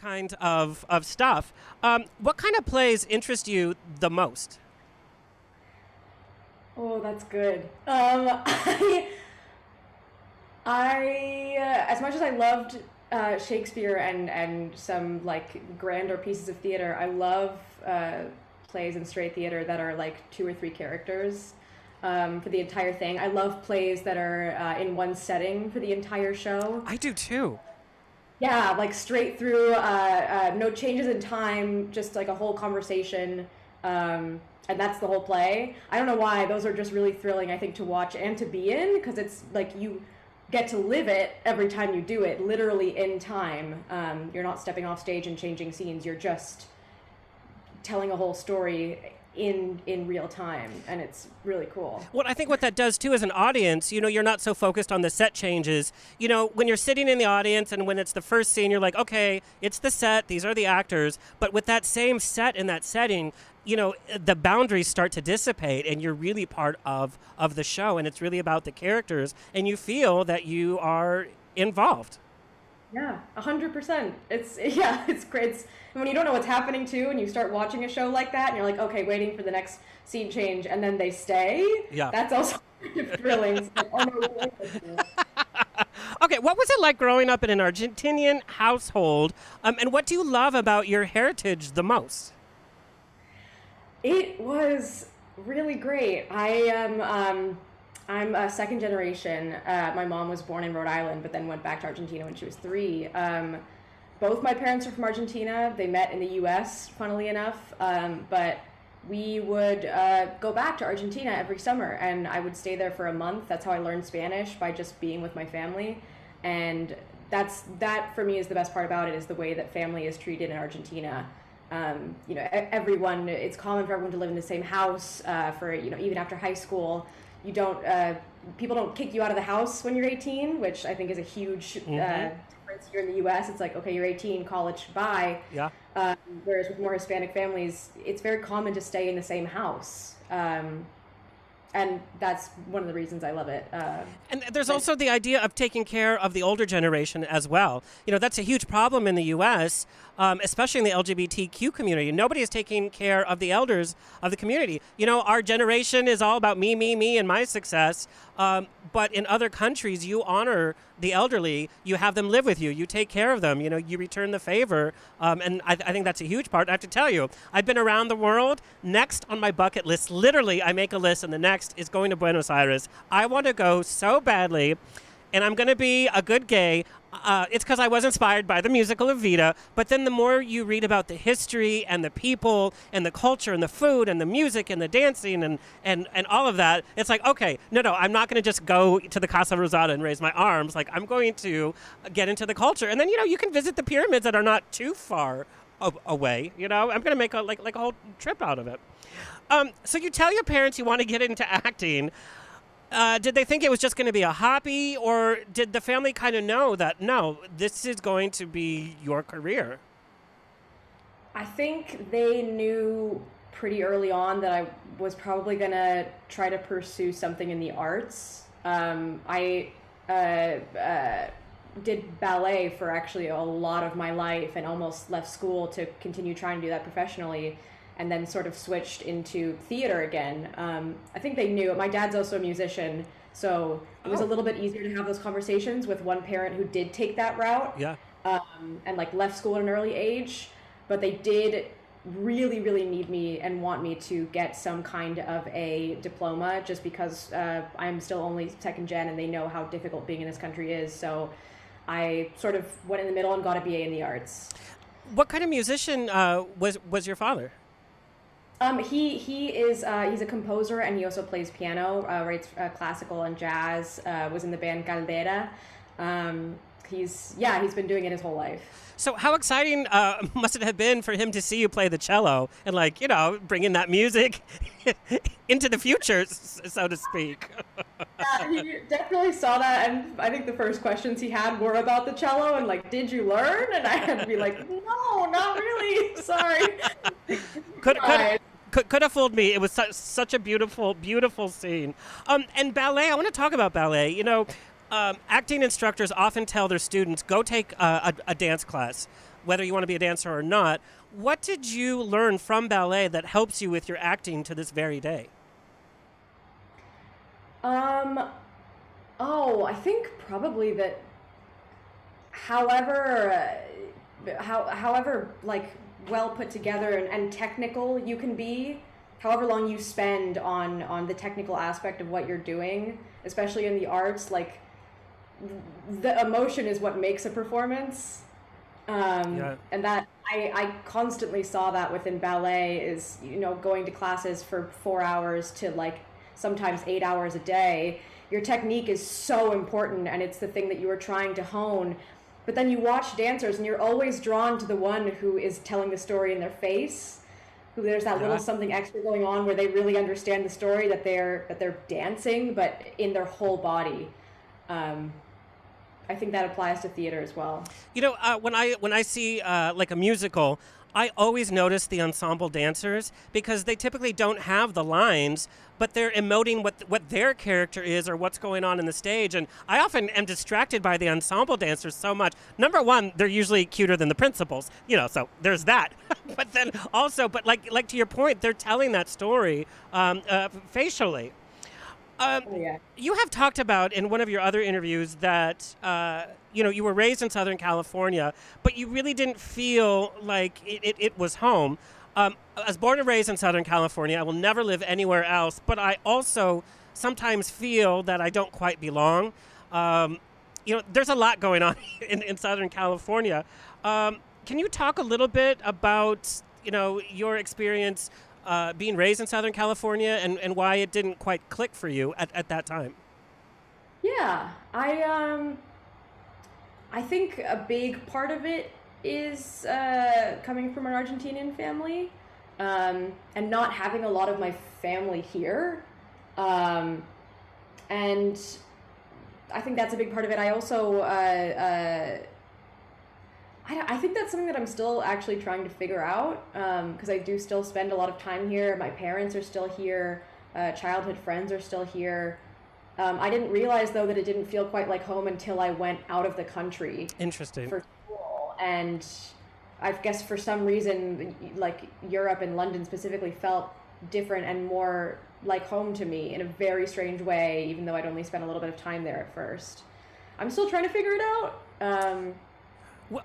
kind of stuff. What kind of plays interest you the most? Oh, that's good. As much as I loved Shakespeare and some like grander pieces of theater, I love plays in straight theater that are like two or three characters for the entire thing. I love plays that are in one setting for the entire show. I do too. Yeah, like straight through, no changes in time, just like a whole conversation. And that's the whole play. I don't know why. Those are just really thrilling, I think, to watch and to be in, because it's like you get to live it every time you do it, literally in time. You're not stepping off stage and changing scenes. You're just telling a whole story in real time, and it's really cool. Well, I think what that does too as an audience, you're not so focused on the set changes. When you're sitting in the audience and when it's the first scene, you're like, okay, it's the set, these are the actors. But with that same set in that setting, the boundaries start to dissipate and you're really part of the show, and it's really about the characters, and you feel that you are involved. Yeah, 100%. It's great. It's when you don't know what's happening too, and you start watching a show like that, and you're like, okay, waiting for the next scene change, and then they stay. Yeah, that's also thrilling. It's like, oh no. Okay, what was it like growing up in an Argentinian household, and what do you love about your heritage the most? It was really great. I'm a second generation. My mom was born in Rhode Island, but then went back to Argentina when she was 3. Both my parents are from Argentina. They met in the U.S., funnily enough, but we would go back to Argentina every summer, and I would stay there for a month. That's how I learned Spanish, by just being with my family. And that for me is the best part about it, is the way that family is treated in Argentina. Everyone, it's common for everyone to live in the same house for, even after high school. You don't, people don't kick you out of the house when you're 18, which I think is a huge difference here in the U.S. It's like, okay, you're 18, college, bye. Yeah. Whereas with more Hispanic families, it's very common to stay in the same house. And that's one of the reasons I love it. And there's also the idea of taking care of the older generation as well. That's a huge problem in the U.S., especially in the LGBTQ community. Nobody is taking care of the elders of the community. Our generation is all about me, and my success. But in other countries, you honor the elderly. You have them live with you. You take care of them. You return the favor. And I think that's a huge part. I have to tell you, I've been around the world. Next on my bucket list, literally, I make a list, and the next is going to Buenos Aires. I want to go so badly, and I'm going to be a good gay. It's because I was inspired by the musical Evita, but then the more you read about the history and the people and the culture and the food and the music and the dancing and all of that, it's like, okay, no, I'm not going to just go to the Casa Rosada and raise my arms. Like, I'm going to get into the culture. And then, you can visit the pyramids that are not too far away. I'm going to make a whole trip out of it. So you tell your parents you want to get into acting. Did they think it was just going to be a hobby, or did the family kind of know that, no, this is going to be your career? I think they knew pretty early on that I was probably going to try to pursue something in the arts. I did ballet for actually a lot of my life, and almost left school to continue trying to do that professionally, and then sort of switched into theater again. I think they knew. My dad's also a musician, so it was a little bit easier to have those conversations with one parent who did take that route. Yeah. And left school at an early age, but they did really, really need me and want me to get some kind of a diploma, just because I'm still only second gen, and they know how difficult being in this country is. So I sort of went in the middle and got a BA in the arts. What kind of musician was your father? He is he's a composer, and he also plays piano, writes classical and jazz, was in the band Caldera. He's been doing it his whole life. So how exciting must it have been for him to see you play the cello and bringing that music into the future, so to speak? Yeah, he definitely saw that, and I think the first questions he had were about the cello and did you learn? And I had to be like, no, not really. Sorry. Could have fooled me. It was such a beautiful, beautiful scene. And ballet, I want to talk about ballet. Acting instructors often tell their students, go take a dance class. whether you want to be a dancer or not. What did you learn from ballet that helps you with your acting to this very day? I think probably that however like well put together and technical you can be, however long you spend on the technical aspect of what you're doing, especially in the arts, like the emotion is what makes a performance. And that I constantly saw that within ballet is, going to classes for 4 hours to like sometimes 8 hours a day. Your technique is so important, and it's the thing that you are trying to hone. But then you watch dancers and you're always drawn to the one who is telling the story in their face, who there's that little something extra going on where they really understand the story that they're dancing, but in their whole body. I think that applies to theater as well. When I see like a musical, I always notice the ensemble dancers because they typically don't have the lines, but they're emoting what their character is or what's going on in the stage. And I often am distracted by the ensemble dancers so much. Number one, they're usually cuter than the principals, so there's that. But then also, like to your point, they're telling that story facially. You have talked about in one of your other interviews that you were raised in Southern California, but you really didn't feel like it was home. I was born and raised in Southern California. I will never live anywhere else, but I also sometimes feel that I don't quite belong. There's a lot going on in Southern California. Can you talk a little bit about your experience being raised in Southern California and why it didn't quite click for you at that time? Yeah, I think a big part of it is coming from an Argentinian family and not having a lot of my family here. And I think that's a big part of it. I also, I think that's something that I'm still actually trying to figure out because I do still spend a lot of time here. My parents are still here. Childhood friends are still here. I didn't realize, though, that it didn't feel quite like home until I went out of the country. Interesting. For school. And I guess for some reason, like Europe and London specifically felt different and more like home to me in a very strange way, even though I'd only spent a little bit of time there at first. I'm still trying to figure it out.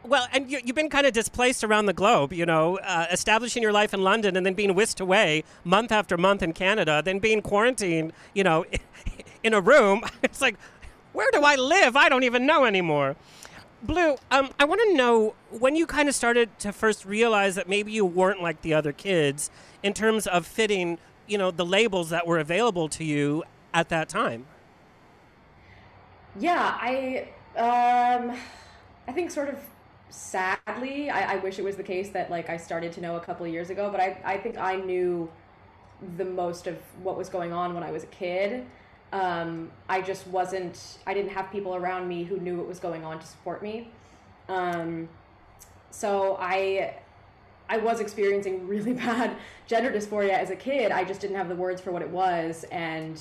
Well, and you've been kind of displaced around the globe, establishing your life in London and then being whisked away month after month in Canada, then being quarantined, in a room. It's like, where do I live? I don't even know anymore. Blu, I want to know when you kind of started to first realize that maybe you weren't like the other kids in terms of fitting, the labels that were available to you at that time. Yeah, I think sort of sadly, I wish it was the case that like I started to know a couple of years ago, but I think I knew the most of what was going on when I was a kid. I didn't have people around me who knew what was going on to support me. So I was experiencing really bad gender dysphoria as a kid. I just didn't have the words for what it was, and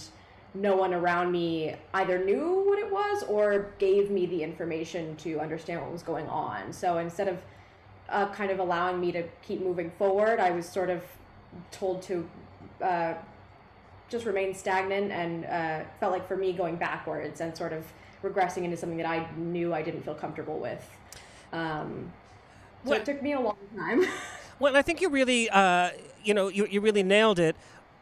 no one around me either knew what it was or gave me the information to understand what was going on. So instead of kind of allowing me to keep moving forward, I was sort of told to just remain stagnant, and felt like for me going backwards and sort of regressing into something that I knew I didn't feel comfortable with. So it took me a long time. Well, I think you really, you really nailed it.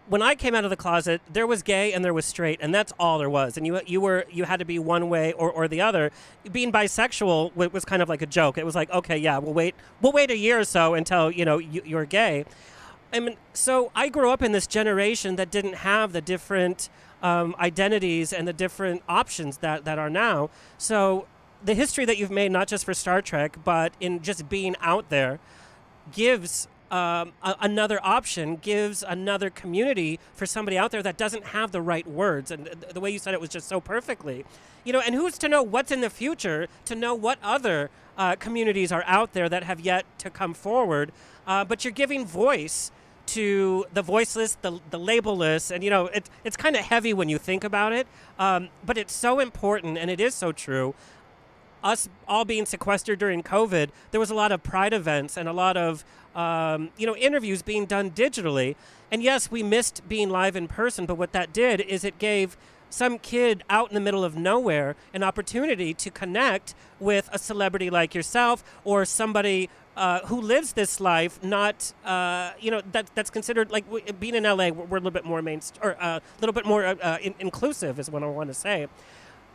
When I came out of the closet, there was gay and there was straight, and that's all there was. And you had to be one way or the other. Being bisexual was kind of like a joke. It was like, okay, yeah, we'll wait a year or so until you're gay. I mean, so I grew up in this generation that didn't have the different identities and the different options that are now. So the history that you've made, not just for Star Trek, but in just being out there, gives another option, gives another community for somebody out there that doesn't have the right words. And the way you said it was just so perfectly. And who's to know what's in the future, to know what other communities are out there that have yet to come forward. But you're giving voice to the voiceless, the labelless, and it's kind of heavy when you think about it, but it's so important, and it is so true. us all being sequestered during COVID, there was a lot of pride events and a lot of interviews being done digitally. And yes, we missed being live in person, but what that did is it gave some kid out in the middle of nowhere an opportunity to connect with a celebrity like yourself or somebody who lives this life, not that's considered like being in LA. We're a little bit more a little bit more inclusive is what I want to say.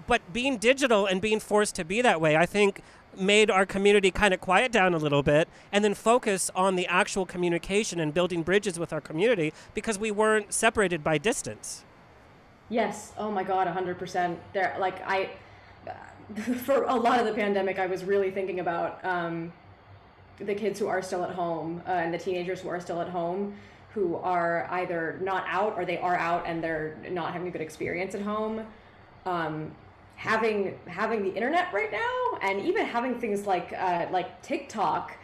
But being digital and being forced to be that way, I think, made our community kind of quiet down a little bit and then focus on the actual communication and building bridges with our community because we weren't separated by distance. Yes. Oh my God, 100%. There, for a lot of the pandemic, I was really thinking about the kids who are still at home and the teenagers who are still at home, who are either not out or they are out and they're not having a good experience at home. Having the internet right now, and even having things like TikTok,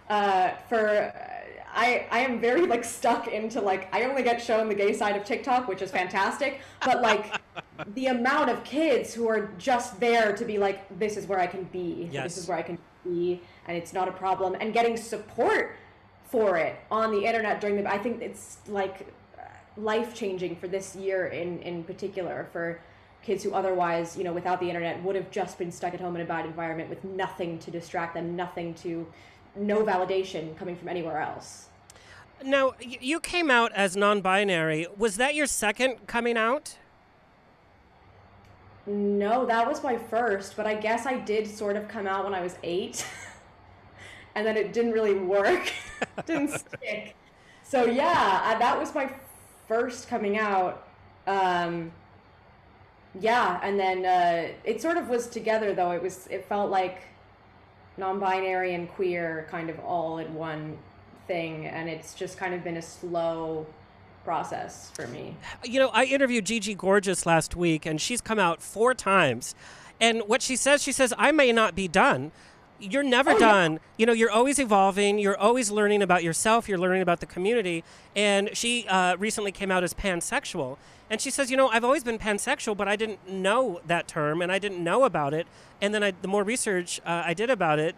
I am very stuck into I only get shown the gay side of TikTok, which is fantastic, but the amount of kids who are just there to be this is where I can be, yes. This is where I can be, and it's not a problem, and getting support for it on the internet during I think it's life-changing for this year in particular for kids who otherwise, without the internet would have just been stuck at home in a bad environment with nothing to distract them, no validation coming from anywhere else. Now, you came out as non-binary. Was that your second coming out? No, that was my first, but I guess I did sort of come out when I was 8. And then it didn't really work. Didn't stick. So yeah, that was my first coming out. Yeah, and then it sort of was together though. It felt like non-binary and queer kind of all in one thing, and it's just kind of been a slow process for me. I interviewed Gigi Gorgeous last week, and she's come out 4 times. And what she says, I may not be done. You're never done. Yeah. You're always evolving. You're always learning about yourself. You're learning about the community. And she recently came out as pansexual. And she says, I've always been pansexual, but I didn't know that term, and I didn't know about it. And then the more research I did about it,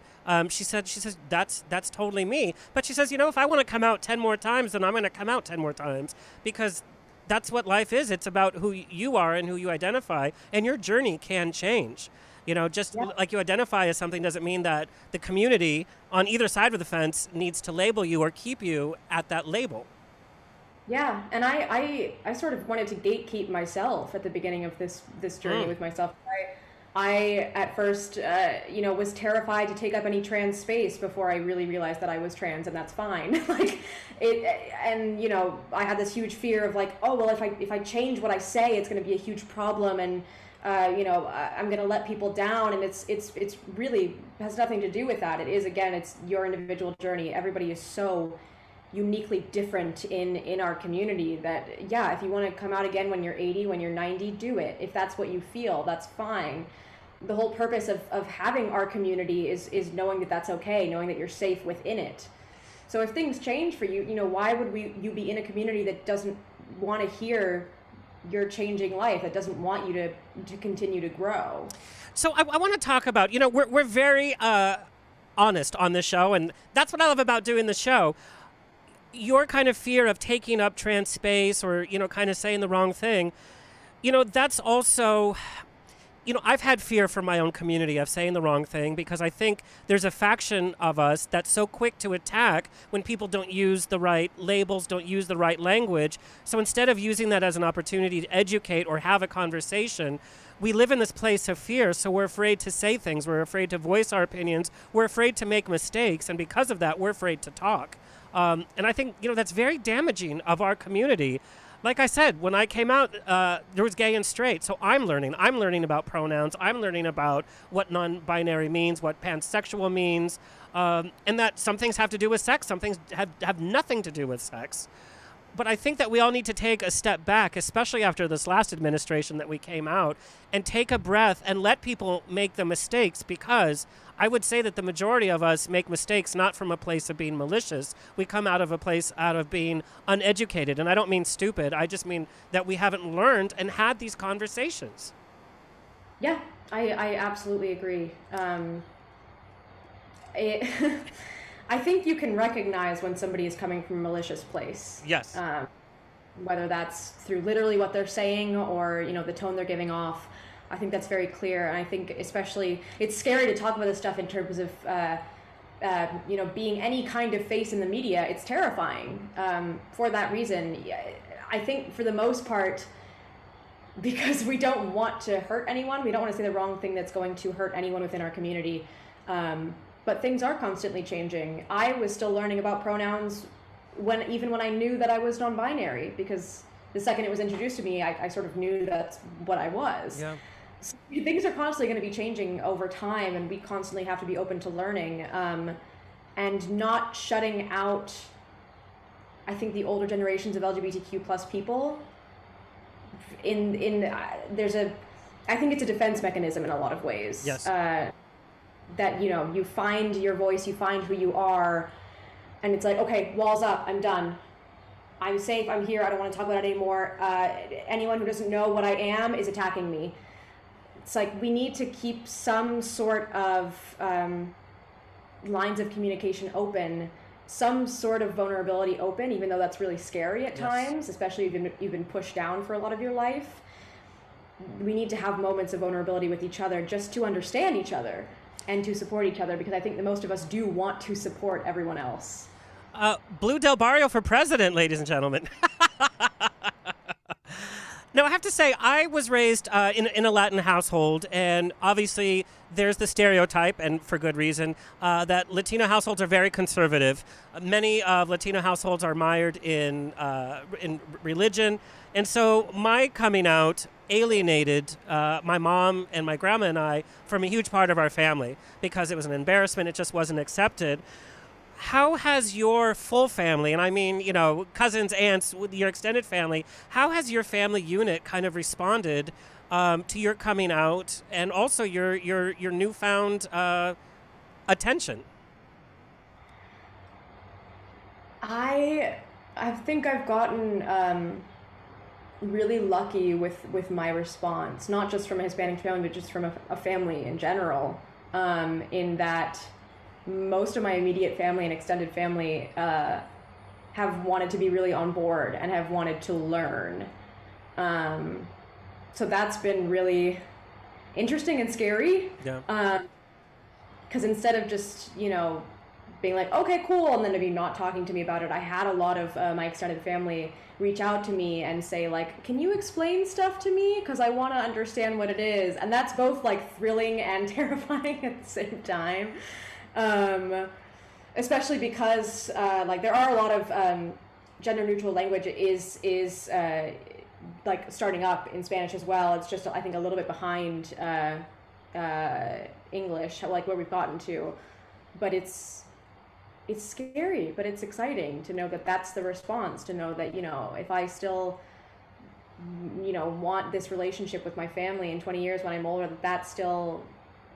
she says that's totally me. But she says, if I want to come out 10 more times, then I'm going to come out 10 more times, because that's what life is. It's about who you are and who you identify, and your journey can change. Like you identify as something doesn't mean that the community on either side of the fence needs to label you or keep you at that label. Yeah, and I sort of wanted to gatekeep myself at the beginning of this journey with myself. I at first, was terrified to take up any trans space before I really realized that I was trans, and that's fine. I had this huge fear of if I change what I say, it's going to be a huge problem, and I'm going to let people down, and it's really has nothing to do with that. It is, again, it's your individual journey. Everybody is so uniquely different in our community that, yeah, if you want to come out again when you're 80, when you're 90, do it. If that's what you feel, that's fine. The whole purpose of having our community is knowing that that's okay, knowing that you're safe within it. So if things change for you, why would you be in a community that doesn't want to hear your changing life, that doesn't want you to continue to grow? So I want to talk about, we're very honest on this show, and that's what I love about doing the show. Your kind of fear of taking up trans space or, kind of saying the wrong thing, that's also, I've had fear for my own community of saying the wrong thing, because I think there's a faction of us that's so quick to attack when people don't use the right labels, don't use the right language. So instead of using that as an opportunity to educate or have a conversation, we live in this place of fear, so we're afraid to say things. We're afraid to voice our opinions. We're afraid to make mistakes, and because of that, we're afraid to talk. And I think, that's very damaging of our community. Like I said, when I came out, there was gay and straight, so I'm learning. I'm learning about pronouns. I'm learning about what non-binary means, what pansexual means, and that some things have to do with sex, some things have nothing to do with sex. But I think that we all need to take a step back, especially after this last administration that we came out, and take a breath and let people make the mistakes, because I would say that the majority of us make mistakes not from a place of being malicious. We come out of a place out of being uneducated. And I don't mean stupid. I just mean that we haven't learned and had these conversations. Yeah, I absolutely agree. It, I think you can recognize when somebody is coming from a malicious place. Yes. Whether that's through literally what they're saying or, you know, the tone they're giving off. I think that's very clear. And I think especially it's scary to talk about this stuff in terms of, you know, being any kind of face in the media. It's terrifying for that reason. I think for the most part, because we don't want to hurt anyone, we don't want to say the wrong thing that's going to hurt anyone within our community. But things are constantly changing. I was still learning about pronouns even when I knew that I was non-binary, because the second it was introduced to me, I sort of knew that's what I was. Yeah. So things are constantly going to be changing over time, and we constantly have to be open to learning and not shutting out, I think, the older generations of LGBTQ plus people. I think it's a defense mechanism in a lot of ways. Yes. That, you know, you find your voice, you find who you are, and it's like, okay, walls up, I'm done. I'm safe, I'm here, I don't want to talk about it anymore. Anyone who doesn't know what I am is attacking me. It's like we need to keep some sort of lines of communication open, some sort of vulnerability open, even though that's really scary at times, especially if you've been pushed down for a lot of your life. We need to have moments of vulnerability with each other just to understand each other and to support each other, because I think that most of us do want to support everyone else. Blu Del Barrio for president, ladies and gentlemen. Now, I have to say, I was raised in a Latin household, and obviously there's the stereotype, and for good reason, that Latino households are very conservative. Many of Latino households are mired in religion, and so my coming out alienated my mom and my grandma and I from a huge part of our family because it was an embarrassment. It just wasn't accepted. How has your full family, and I mean, you know, cousins, aunts, with your extended family, how has your family unit kind of responded to your coming out and also your newfound attention? I think I've gotten really lucky with my response, not just from a Hispanic family, but just from a family in general, in that most of my immediate family and extended family have wanted to be really on board and have wanted to learn. So that's been really interesting and scary. Yeah. Because instead of just, you know, being like, okay, cool, and then maybe not talking to me about it, I had a lot of my extended family reach out to me and say, like, can you explain stuff to me? Because I want to understand what it is. And that's both, like, thrilling and terrifying at the same time. Especially because, like, there are a lot of gender-neutral language is like, starting up in Spanish as well. It's just, I think, a little bit behind English, like, where we've gotten to. But it's scary, but it's exciting to know that that's the response, to know that, you know, if I still, you know, want this relationship with my family in 20 years when I'm older, that that's still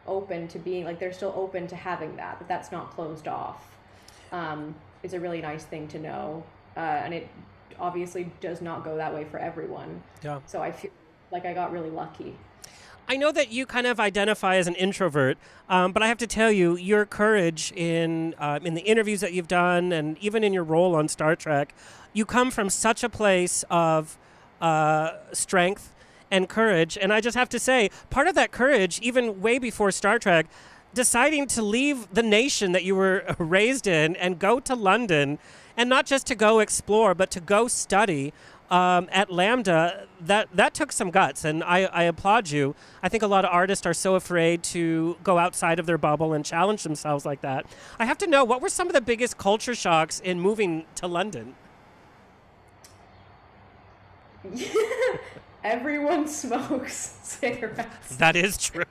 open to being, like, they're still open to having that that's not closed off, is a really nice thing to know. And it obviously does not go that way for everyone. Yeah. So I feel like I got really lucky. I know that you kind of identify as an introvert, but I have to tell you, your courage in the interviews that you've done and even in your role on Star Trek, you come from such a place of strength and courage. And I just have to say, part of that courage, even way before Star Trek, deciding to leave the nation that you were raised in and go to London, and not just to go explore, but to go study at Lambda, that took some guts, and I applaud you. I think a lot of artists are so afraid to go outside of their bubble and challenge themselves like that. I have to know, what were some of the biggest culture shocks in moving to London? Everyone smokes cigarettes. That is true.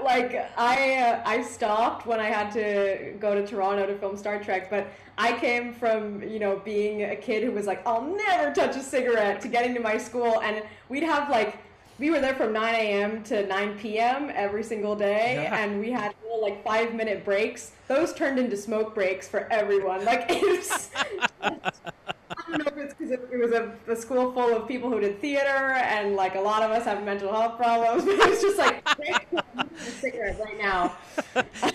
Like, I stopped when I had to go to Toronto to film Star Trek, but I came from, you know, being a kid who was like, I'll never touch a cigarette, to getting to my school, and we'd have, like, we were there from 9 a.m. to 9 p.m. every single day, Yeah. and we had little, like, 5-minute breaks. Those turned into smoke breaks for everyone. Like, it was don't know if it's because it was a school full of people who did theater, and like a lot of us have mental health problems. But it was just like, a cigarette right now.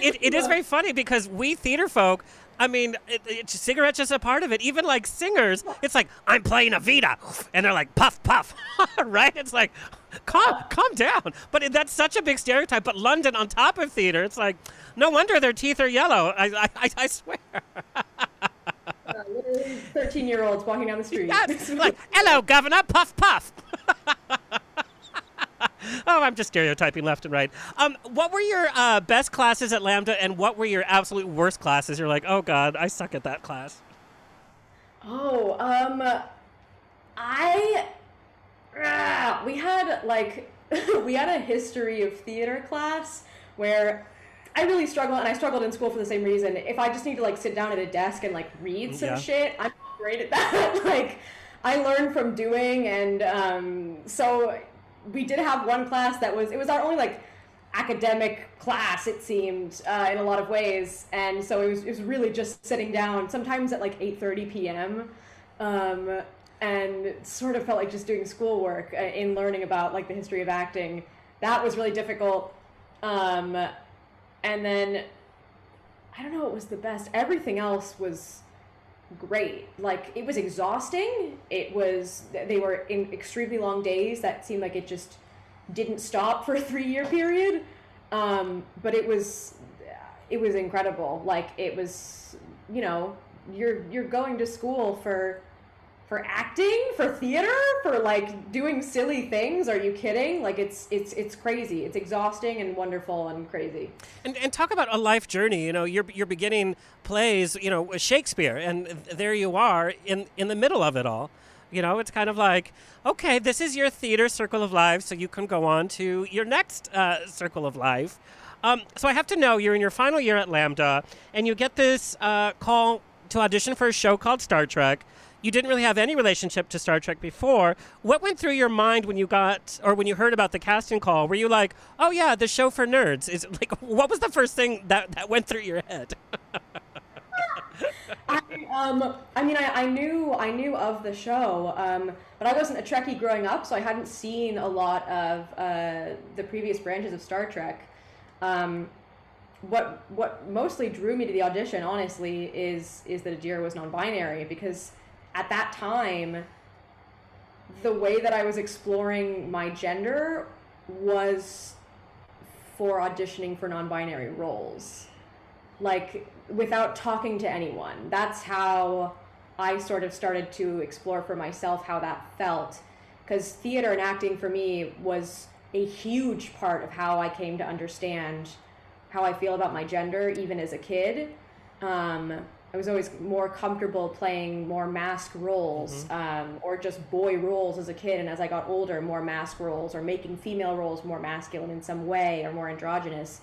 It is very funny because we theater folk, I mean, cigarettes is a part of it. Even like singers, it's like, I'm playing a Vita. And they're like, puff, puff. Right? It's like, calm down. But that's such a big stereotype. But London on top of theater, it's like, no wonder their teeth are yellow. I swear. Literally 13-year-olds walking down the street. Yeah, like, hello, governor, puff, puff. Oh, I'm just stereotyping left and right. What were your best classes at Lambda, and what were your absolute worst classes? You're like, oh God, I suck at that class. Oh, we had like we had a history of theater class where I really struggled, and I struggled in school for the same reason. If I just need to like sit down at a desk and like read some shit, I'm not great at that. Like I learned from doing, and so we did have one class that it was our only like academic class, it seemed, in a lot of ways, and so it was really just sitting down, sometimes at like 8:30 p.m. And it sort of felt like just doing schoolwork in learning about like the history of acting. That was really difficult. And then I don't know what was the best. Everything else was great. Like it was exhausting. They were in extremely long days that seemed like it just didn't stop for a 3-year period. But it was incredible. Like it was, you're going to school for acting, for theater, for like doing silly things. Are you kidding? Like it's crazy. It's exhausting and wonderful and crazy. And talk about a life journey. You're beginning plays, with Shakespeare, and there you are in the middle of it all. It's kind of like, okay, this is your theater circle of life, so you can go on to your next circle of life. So I have to know, you're in your final year at Lambda, and you get this call to audition for a show called Star Trek. You didn't really have any relationship to Star Trek before. What went through your mind when you heard about the casting call? Were you like, oh yeah, the show for nerds? What was the first thing that went through your head? I knew of the show, but I wasn't a Trekkie growing up, so I hadn't seen a lot of the previous branches of Star Trek. What mostly drew me to the audition, honestly, is that Adira was non-binary, because at that time, the way that I was exploring my gender was for auditioning for non-binary roles. Like, without talking to anyone. That's how I sort of started to explore for myself how that felt. Because theater and acting for me was a huge part of how I came to understand how I feel about my gender, even as a kid. I was always more comfortable playing more masked roles, or just boy roles as a kid, and as I got older, more masked roles, or making female roles more masculine in some way, or more androgynous.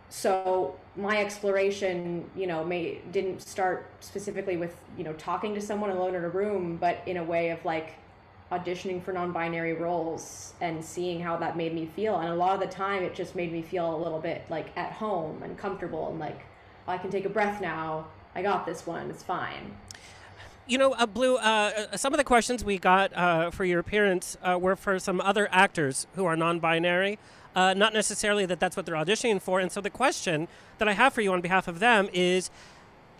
So my exploration, didn't start specifically with, talking to someone alone in a room, but in a way of like auditioning for non-binary roles and seeing how that made me feel. And a lot of the time it just made me feel a little bit like at home and comfortable, and like, I can take a breath now. I got this one. It's fine. Blu, some of the questions we got for your appearance were for some other actors who are non-binary. Not necessarily that's what they're auditioning for. And so the question that I have for you on behalf of them is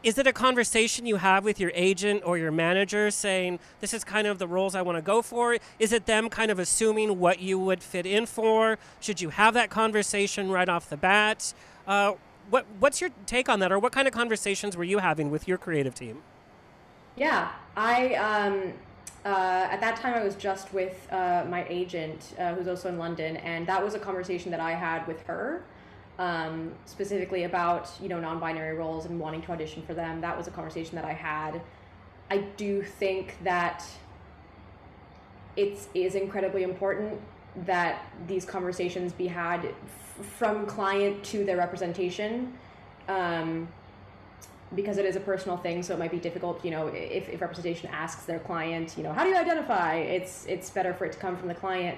it a conversation you have with your agent or your manager saying, this is kind of the roles I want to go for? Is it them kind of assuming what you would fit in for? Should you have that conversation right off the bat? What's your take on that, or what kind of conversations were you having with your creative team? Yeah, I at that time I was just with my agent, who's also in London, and that was a conversation that I had with her, specifically about non-binary roles and wanting to audition for them. That was a conversation that I had. I do think that it is incredibly important that these conversations be had from client to their representation, because it is a personal thing, so it might be difficult, if representation asks their client, how do you identify? It's better for it to come from the client,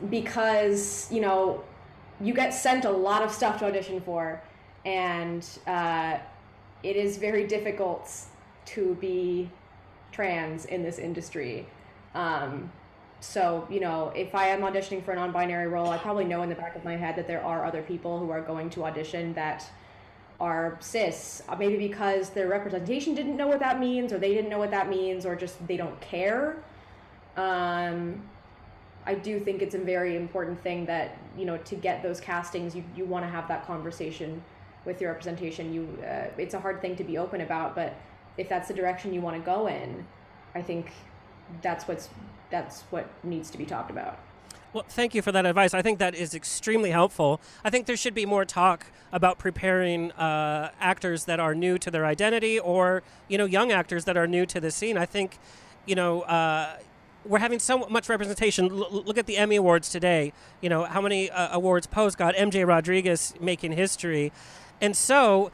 because, you get sent a lot of stuff to audition for, and it is very difficult to be trans in this industry. So, you know, if I am auditioning for a non-binary role, I probably know in the back of my head that there are other people who are going to audition that are cis, maybe because their representation didn't know what that means, or they didn't know what that means, or just they don't care. I do think it's a very important thing that, you know, to get those castings, you want to have that conversation with your representation. It's a hard thing to be open about, but if that's the direction you want to go in, I think that's what needs to be talked about. Well, thank you for that advice. I think that is extremely helpful. I think there should be more talk about preparing actors that are new to their identity, or, you know, young actors that are new to the scene. I think, you know, we're having so much representation. Look at the Emmy Awards today. You know, how many awards Pose got? MJ Rodriguez making history. And so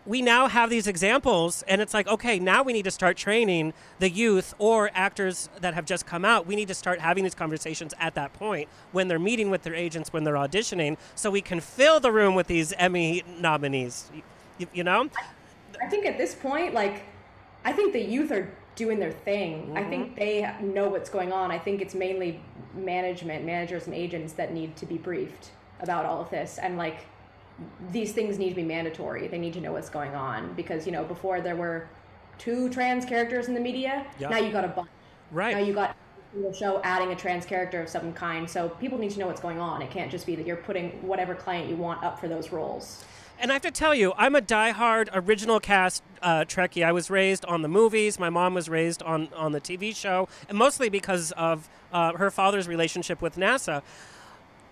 we now have these examples, and it's like, okay, now we need to start training the youth or actors that have just come out. We need to start having these conversations at that point when they're meeting with their agents, when they're auditioning, so we can fill the room with these Emmy nominees, you know? I think at this point, like, I think the youth are doing their thing. Mm-hmm. I think they know what's going on. I think it's mainly managers and agents that need to be briefed about all of this. And, like, these things need to be mandatory. They need to know what's going on, because, you know, before there were 2 trans characters in the media. Yep. Now you got a bunch. Right. Now you got a show adding a trans character of some kind. So people need to know what's going on. It can't just be that you're putting whatever client you want up for those roles. And I have to tell you, I'm a diehard original cast Trekkie. I was raised on the movies. My mom was raised on the TV show, and mostly because of her father's relationship with NASA.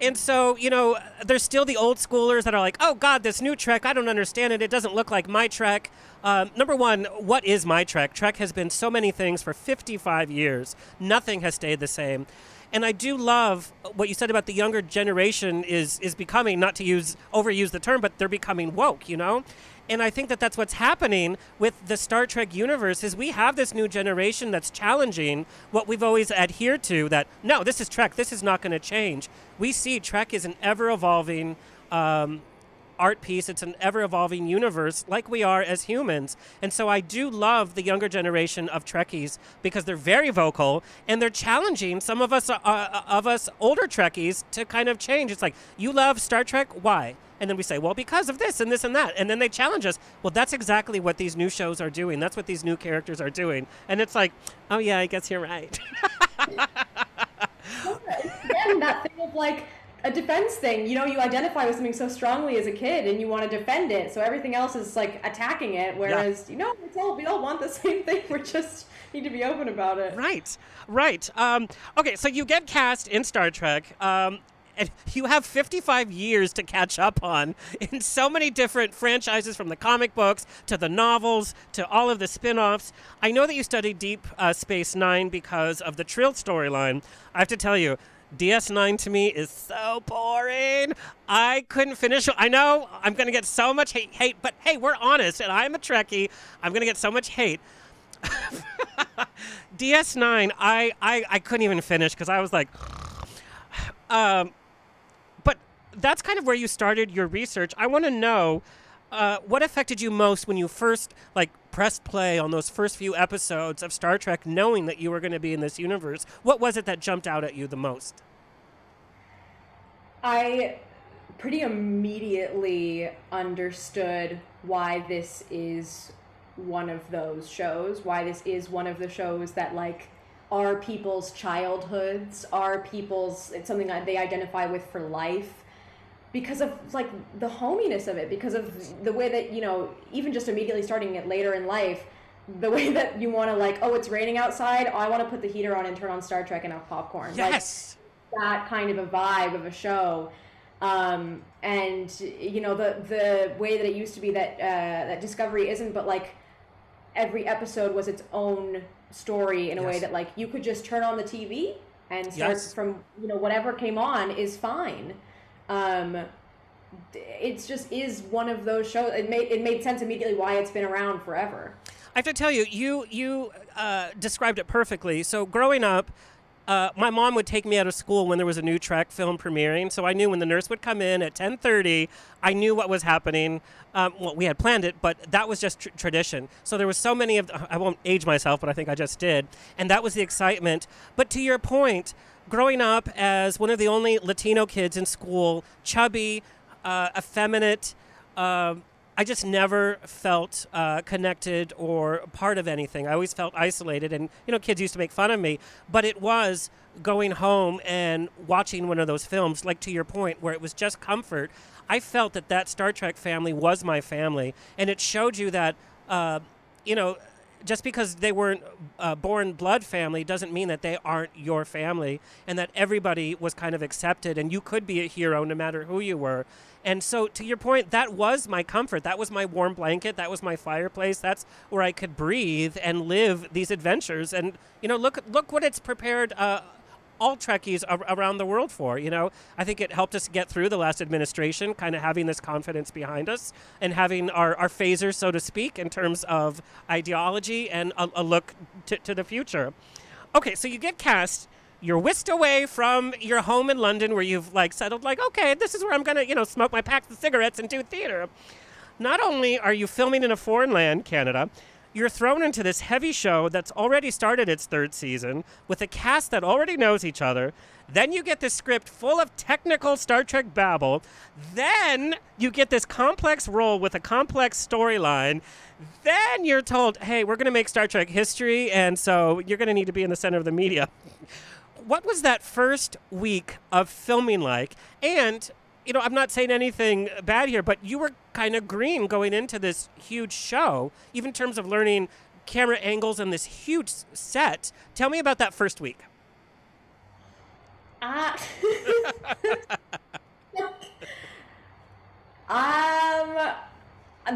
And so, you know, there's still the old schoolers that are like, oh, God, this new Trek, I don't understand it. It doesn't look like my Trek. Number one, what is my Trek? Trek has been so many things for 55 years. Nothing has stayed the same. And I do love what you said about the younger generation is becoming, not to overuse the term, but they're becoming woke, you know? And I think that that's what's happening with the Star Trek universe is we have this new generation that's challenging what we've always adhered to, that, no, this is Trek. This is not going to change. We see Trek is an ever-evolving art piece. It's an ever-evolving universe like we are as humans. And so I do love the younger generation of Trekkies because they're very vocal and they're challenging some of us older Trekkies to kind of change. It's like, you love Star Trek? Why? And then we say, well, because of this and this and that. And then they challenge us. Well, that's exactly what these new shows are doing. That's what these new characters are doing. And it's like, oh, yeah, I guess you're right. Again, that thing of like a defense thing. You know, you identify with something so strongly as a kid and you want to defend it. So everything else is like attacking it. Whereas, you know, we all want the same thing. We just need to be open about it. Right. Okay, so you get cast in Star Trek. And you have 55 years to catch up on in so many different franchises, from the comic books to the novels to all of the spin-offs. I know that you studied Deep Space Nine because of the Trill storyline. I have to tell you, DS9 to me is so boring. I couldn't finish. I know I'm going to get so much hate, but hey, we're honest, and I'm a Trekkie. I'm going to get so much hate. DS9, I couldn't even finish because I was like... But that's kind of where you started your research. I want to know what affected you most when you first pressed play on those first few episodes of Star Trek, knowing that you were going to be in this universe. What was it that jumped out at you the most? I pretty immediately understood why this is one of those shows, why this is one of the shows that are people's childhoods, it's something that they identify with for life, because of the hominess of it, because of the way that, even just immediately starting it later in life, the way that you want to oh, it's raining outside, oh, I want to put the heater on and turn on Star Trek and have popcorn. Yes. That kind of a vibe of a show. And the way that it used to be that Discovery isn't, but every episode was its own story in a way that you could just turn on the TV and start from whatever came on is fine. It just is one of those shows. It made sense immediately why it's been around forever. I have to tell you, you described it perfectly. So growing up, my mom would take me out of school when there was a new Trek film premiering, so I knew when the nurse would come in at 10:30, I knew what was happening. Well, we had planned it, but that was just tradition. So there was so many of, I won't age myself, but I think I just did, and that was the excitement. But to your point, growing up as one of the only Latino kids in school, chubby, effeminate, I just never felt connected or part of anything. I always felt isolated, and kids used to make fun of me. But it was going home and watching one of those films, like to your point, where it was just comfort. I felt that Star Trek family was my family, and it showed you that, just because they weren't born blood family doesn't mean that they aren't your family, and that everybody was kind of accepted, and you could be a hero no matter who you were. And so, to your point, that was my comfort. That was my warm blanket. That was my fireplace. That's where I could breathe and live these adventures. And look what it's prepared all Trekkies around the world for. I think it helped us get through the last administration, kind of having this confidence behind us and having our phasers, so to speak, in terms of ideology and a look to the future. Okay, so you get cast. You're whisked away from your home in London where you've settled okay, this is where I'm going to, smoke my packs of cigarettes and do theater. Not only are you filming in a foreign land, Canada, you're thrown into this heavy show that's already started its third season with a cast that already knows each other. Then you get this script full of technical Star Trek babble. Then you get this complex role with a complex storyline. Then you're told, hey, we're going to make Star Trek history, and so you're going to need to be in the center of the media. What was that first week of filming like? And, I'm not saying anything bad here, but you were kind of green going into this huge show, even in terms of learning camera angles and this huge set. Tell me about that first week. The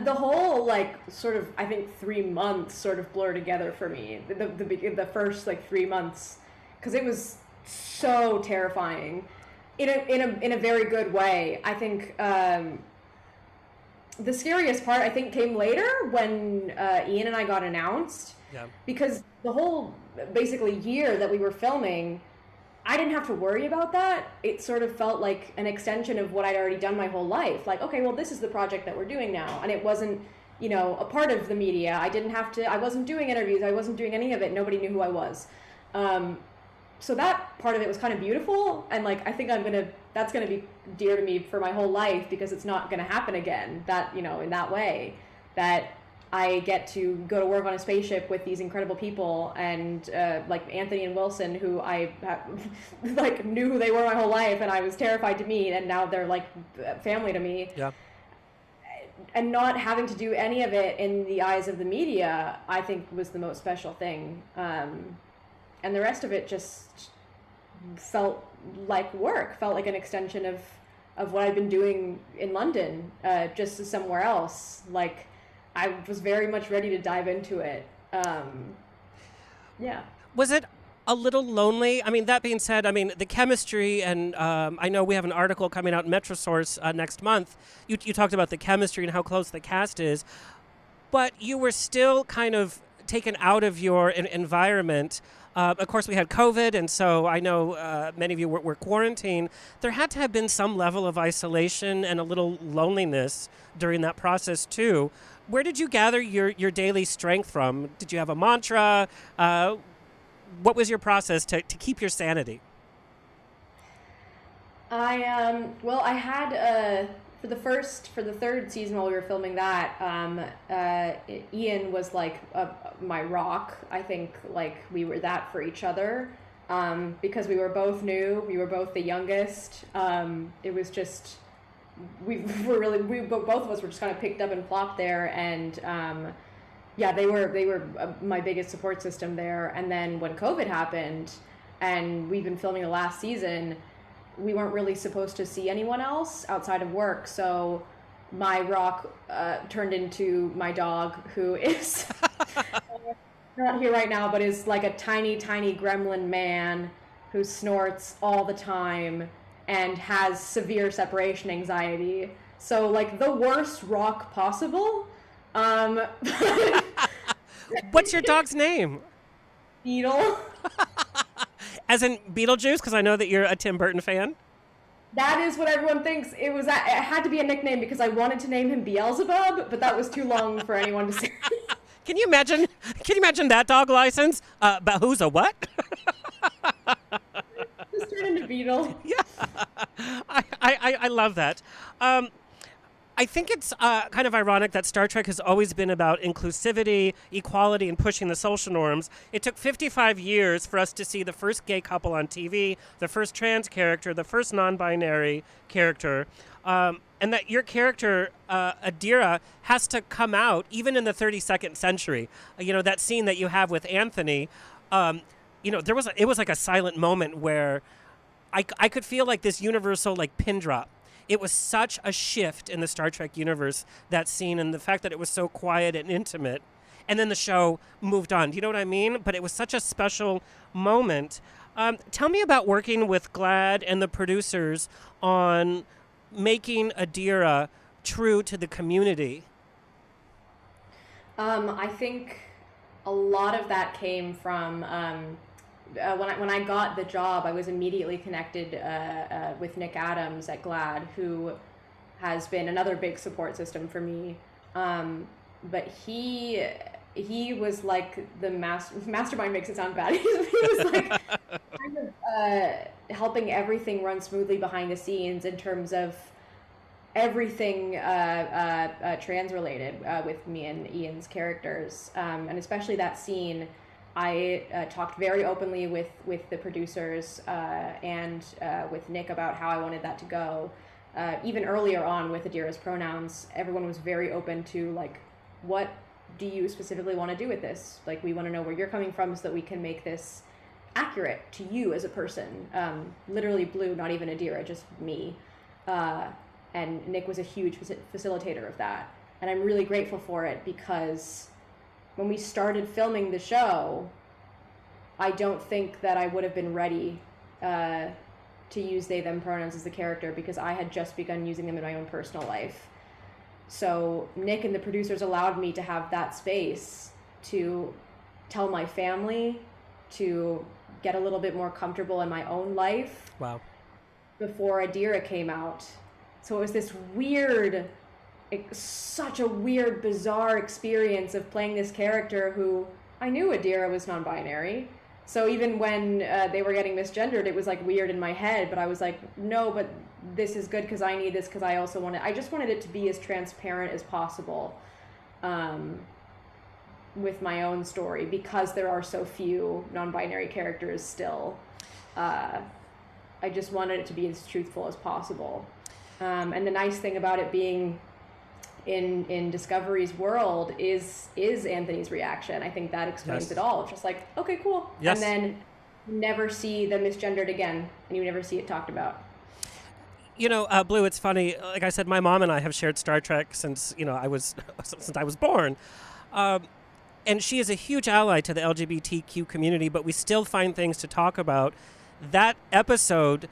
whole sort of, I think 3 months sort of blur together for me. The first 3 months, because it was so terrifying in a very good way. I think the scariest part I think came later when Ian and I got announced. Yeah. Because the whole basically year that we were filming, I didn't have to worry about that. It sort of felt like an extension of what I'd already done my whole life. Okay, well, this is the project that we're doing now. And it wasn't, a part of the media. I wasn't doing interviews. I wasn't doing any of it. Nobody knew who I was. So that part of it was kind of beautiful. And I think that's going to be dear to me for my whole life, because it's not going to happen again in that way, that I get to go to work on a spaceship with these incredible people, and Anthony and Wilson, who I knew who they were my whole life, and I was terrified to meet, and now they're family to me. Yeah. And not having to do any of it in the eyes of the media, I think was the most special thing. And the rest of it just felt like work, felt like an extension of what I'd been doing in London, just as somewhere else. I was very much ready to dive into it. Yeah. Was it a little lonely? I mean, that being said, the chemistry, and I know we have an article coming out in Metrosource next month. You talked about the chemistry and how close the cast is, but you were still kind of taken out of your environment. Of course, we had COVID, and so I know many of you were quarantined. There had to have been some level of isolation and a little loneliness during that process, too. Where did you gather your daily strength from? Did you have a mantra? What was your process to keep your sanity? I had for the third season while we were filming that, Ian was my rock. I think we were that for each other, because we were both new, we were both the youngest. It was just both of us were just kind of picked up and plopped there, and they were my biggest support system there. And then when COVID happened, and we've been filming the last season, we weren't really supposed to see anyone else outside of work, so my rock turned into my dog, who is not here right now, but is a tiny gremlin man who snorts all the time and has severe separation anxiety. So the worst rock possible. What's your dog's name? Beetle. As in Beetlejuice, because I know that you're a Tim Burton fan. That is what everyone thinks. It had to be a nickname because I wanted to name him Beelzebub, but that was too long for anyone to say. Can you imagine? Can you imagine that dog license? But who's a what? Just turn into Beetle. Yeah, I love that. I think it's kind of ironic that Star Trek has always been about inclusivity, equality, and pushing the social norms. It took 55 years for us to see the first gay couple on TV, the first trans character, the first non-binary character, and that your character, Adira, has to come out even in the 32nd century. That scene that you have with Anthony, it was like a silent moment where I could feel like this universal like pin drop. It was such a shift in the Star Trek universe, that scene, and the fact that it was so quiet and intimate. And then the show moved on. Do you know what I mean? But it was such a special moment. Tell me about working with GLAAD and the producers on making Adira true to the community. I think a lot of that came from when I got the job. I was immediately connected with Nick Adams at GLAAD, who has been another big support system for me. But he was like the mastermind makes it sound bad. He was like kind of helping everything run smoothly behind the scenes in terms of everything trans related with me and Ian's characters, and especially that scene. I talked very openly with the producers and with Nick about how I wanted that to go. Even earlier on with Adira's pronouns, everyone was very open to like, what do you specifically want to do with this? Like, we want to know where you're coming from so that we can make this accurate to you as a person. Literally Blue, not even Adira, just me. And Nick was a huge facilitator of that. And I'm really grateful for it because when we started filming the show, I don't think that I would have been ready to use they, them pronouns as the character because I had just begun using them in my own personal life. So Nick and the producers allowed me to have that space to tell my family, to get a little bit more comfortable in my own life. Wow. Before Adira came out. So it was this weird, such a weird, bizarre experience of playing this character who I knew Adira was non-binary. So even when they were getting misgendered, it was like weird in my head, but I was like, no, but this is good because I need this because I also I just wanted it to be as transparent as possible with my own story because there are so few non-binary characters still. I just wanted it to be as truthful as possible. And the nice thing about it being in Discovery's world is Anthony's reaction. I think that explains it all. It's just like, okay, cool. Yes. And then you never see them misgendered again, and you never see it talked about. Blue, it's funny. Like I said, my mom and I have shared Star Trek since I was born. And she is a huge ally to the LGBTQ community, but we still find things to talk about. That episode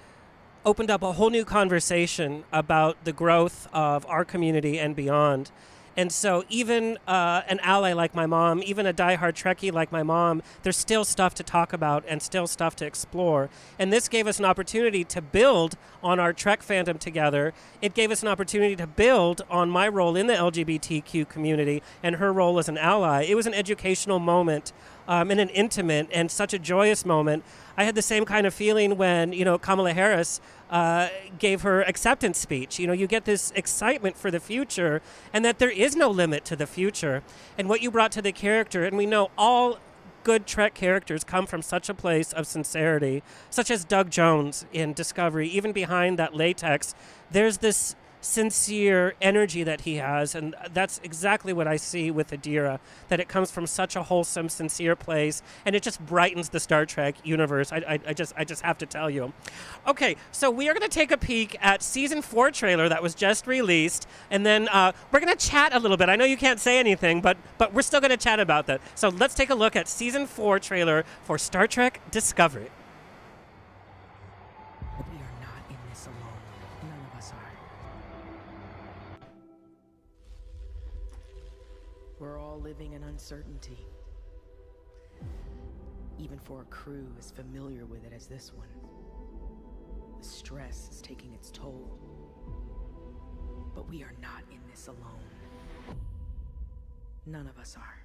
opened up a whole new conversation about the growth of our community and beyond. And so even an ally like my mom, even a diehard Trekkie like my mom, there's still stuff to talk about and still stuff to explore. And this gave us an opportunity to build on our Trek fandom together. It gave us an opportunity to build on my role in the LGBTQ community and her role as an ally. It was an educational moment and an intimate and such a joyous moment. I had the same kind of feeling when, Kamala Harris gave her acceptance speech. You get this excitement for the future and that there is no limit to the future. And what you brought to the character, and we know all good Trek characters come from such a place of sincerity, such as Doug Jones in Discovery. Even behind that latex, there's this sincere energy that he has, and that's exactly what I see with Adira, that it comes from such a wholesome, sincere place, and it just brightens the Star Trek universe. I just have to tell you. Okay, so we are going to take a peek at Season 4 trailer that was just released, and then we're going to chat a little bit. I know you can't say anything, but we're still going to chat about that. So let's take a look at Season 4 trailer for Star Trek Discovery. We're all living in uncertainty. even for a crew as familiar with it as this one. The stress is taking its toll. But we are not in this alone. None of us are.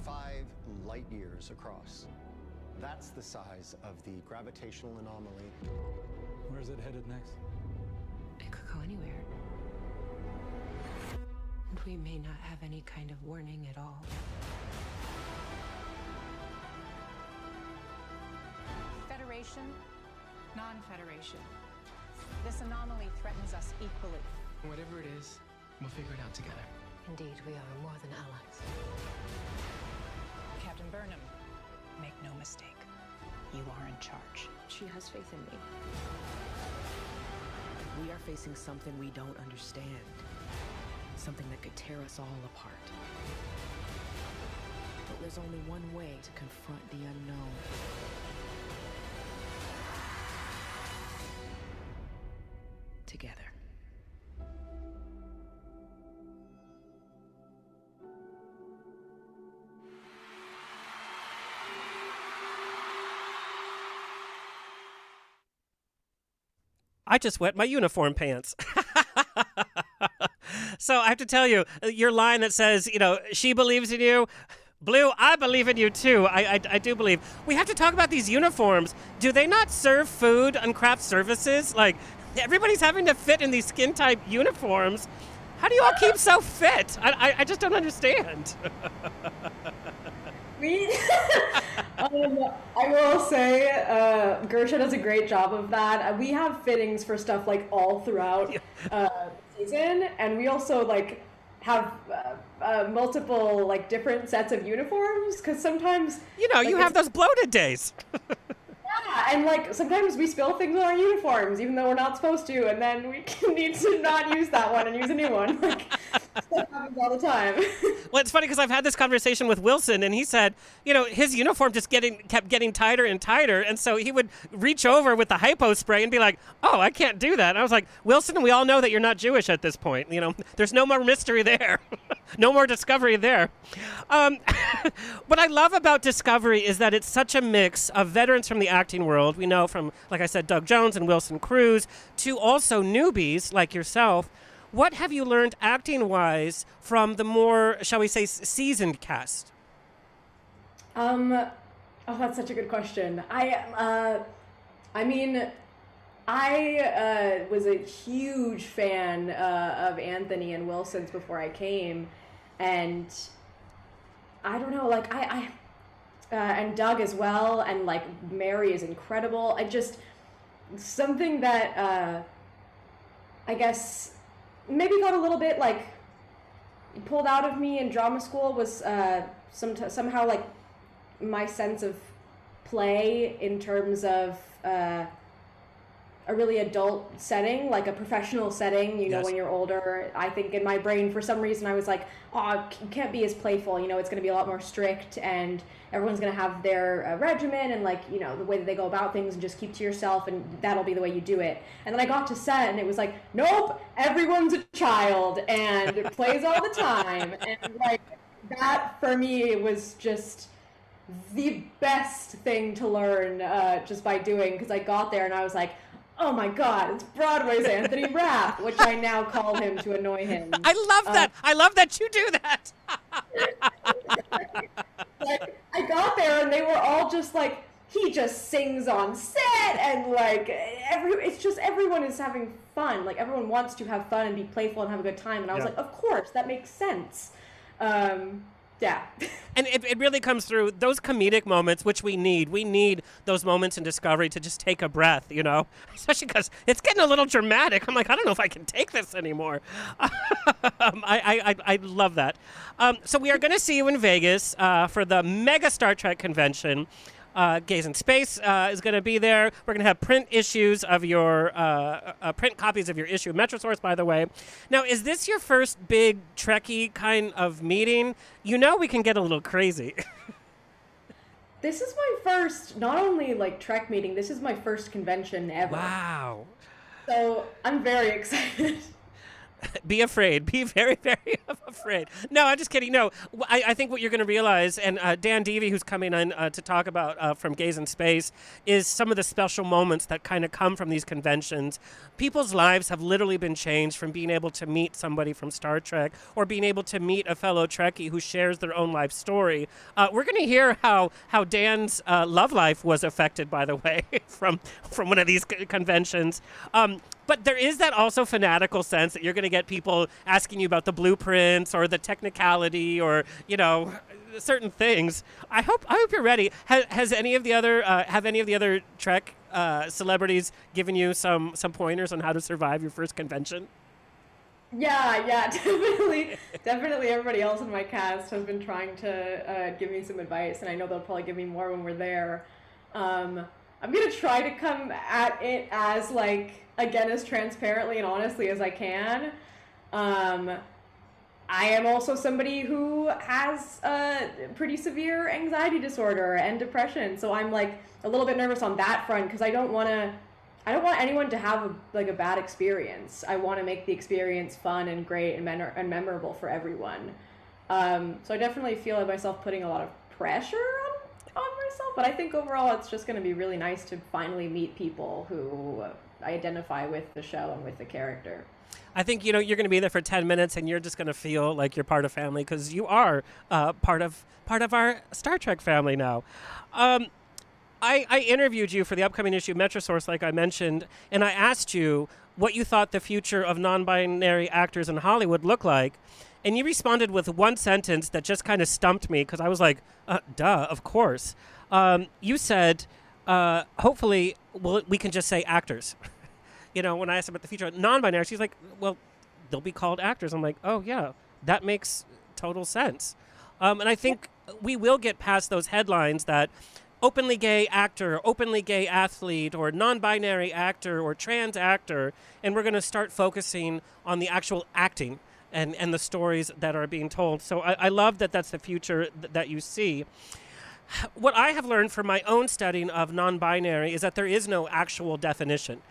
5 light years across. That's the size of the gravitational anomaly. Where's it headed next? It could go anywhere. And we may not have any kind of warning at all. Federation, non-federation. This anomaly threatens us equally. Whatever it is, we'll figure it out together. Indeed, we are more than allies. Captain Burnham, make no mistake. You are in charge. She has faith in me. We are facing something we don't understand. Something that could tear us all apart. But there's only one way to confront the unknown. Together. I just wet my uniform pants. So I have to tell you, your line that says, she believes in you, Blue, I believe in you too. I do believe. We have to talk about these uniforms. Do they not serve food and craft services? Like, everybody's having to fit in these skin-type uniforms. How do you all keep so fit? I just don't understand. I will say, Gersha does a great job of that. We have fittings for stuff like all throughout season, and we also have multiple different sets of uniforms because sometimes you have those bloated days. Yeah, and sometimes we spill things on our uniforms even though we're not supposed to, and then we need to not use that one and use a new one. Stuff happens all the time. Well, it's funny because I've had this conversation with Wilson, and he said, his uniform just kept getting tighter and tighter, and so he would reach over with the hypo spray and be like, "Oh, I can't do that." And I was like, "Wilson, we all know that you're not Jewish at this point. There's no more mystery there, no more Discovery there." What I love about Discovery is that it's such a mix of veterans from the acting world. We know from, like I said, Doug Jones and Wilson Cruz, to also newbies like yourself. What have you learned acting-wise from the more, shall we say, seasoned cast? Oh, that's such a good question. I was a huge fan of Anthony and Wilson's before I came, and I don't know, and Doug as well, and Mary is incredible. Something that I guess maybe got a little bit pulled out of me in drama school was somehow my sense of play in terms of a really adult setting, like a professional setting, Yes. when you're older. I think in my brain, for some reason, I was like, oh, you can't be as playful, it's going to be a lot more strict, and everyone's going to have their regimen and, the way that they go about things, and just keep to yourself, and that'll be the way you do it. And then I got to set, and it was like, nope, everyone's a child, and it plays all the time. And, that, for me, was just the best thing to learn just by doing, because I got there, and I was like, oh my God, it's Broadway's Anthony Rapp, which I now call him to annoy him. I love that. I love that you do that. I got there and they were all just he just sings on set, and it's just everyone is having fun. Everyone wants to have fun and be playful and have a good time. And I was like, of course, that makes sense. Yeah. And it really comes through those comedic moments, which we need. We need those moments in Discovery to just take a breath, especially because it's getting a little dramatic. I'm like, I don't know if I can take this anymore. I love that. So we are going to see you in Vegas for the mega Star Trek convention. Gaaays in Space is going to be there. We're going to have print issues of your print copies of your issue of Metrosource, by the way. Now, is this your first big Trekkie kind of meeting? We can get a little crazy. This is my first, not only Trek meeting, this is my first convention ever. Wow. So I'm very excited. Be afraid. Be very, very afraid. No, I'm just kidding. No, I think what you're going to realize, and Dan Deevy, who's coming in to talk about from Gaaays in Space, is some of the special moments that kind of come from these conventions. People's lives have literally been changed from being able to meet somebody from Star Trek or being able to meet a fellow Trekkie who shares their own life story. We're going to hear how Dan's love life was affected, by the way, from one of these conventions. But there is that also fanatical sense that you're going to get people asking you about the blueprints or the technicality or, certain things. I hope you're ready. Has any of the other Trek celebrities given you some pointers on how to survive your first convention? Yeah, definitely. Everybody else in my cast has been trying to give me some advice, and I know they'll probably give me more when we're there. I'm gonna try to come at it as as transparently and honestly as I can. I am also somebody who has a pretty severe anxiety disorder and depression, so I'm a little bit nervous on that front because I don't want anyone to have a bad experience. I want to make the experience fun and great and memorable for everyone. So I definitely feel myself putting a lot of pressure on myself, but I think overall it's just going to be really nice to finally meet people who identify with the show and with the character. I think, you're going to be there for 10 minutes and you're just going to feel like you're part of family because you are part of our Star Trek family now. I interviewed you for the upcoming issue of Metrosource, like I mentioned, and I asked you what you thought the future of non-binary actors in Hollywood looked like. And you responded with one sentence that just kind of stumped me because I was like, duh, of course. You said, hopefully, we can just say actors. When I asked about the future of non-binary, she's like, well, they'll be called actors. I'm like, oh, yeah, that makes total sense. And I think we will get past those headlines that openly gay actor, openly gay athlete, or non-binary actor, or trans actor, and we're going to start focusing on the actual acting and the stories that are being told. So I love that that's the future that you see. What I have learned from my own studying of non-binary is that there is no actual definition.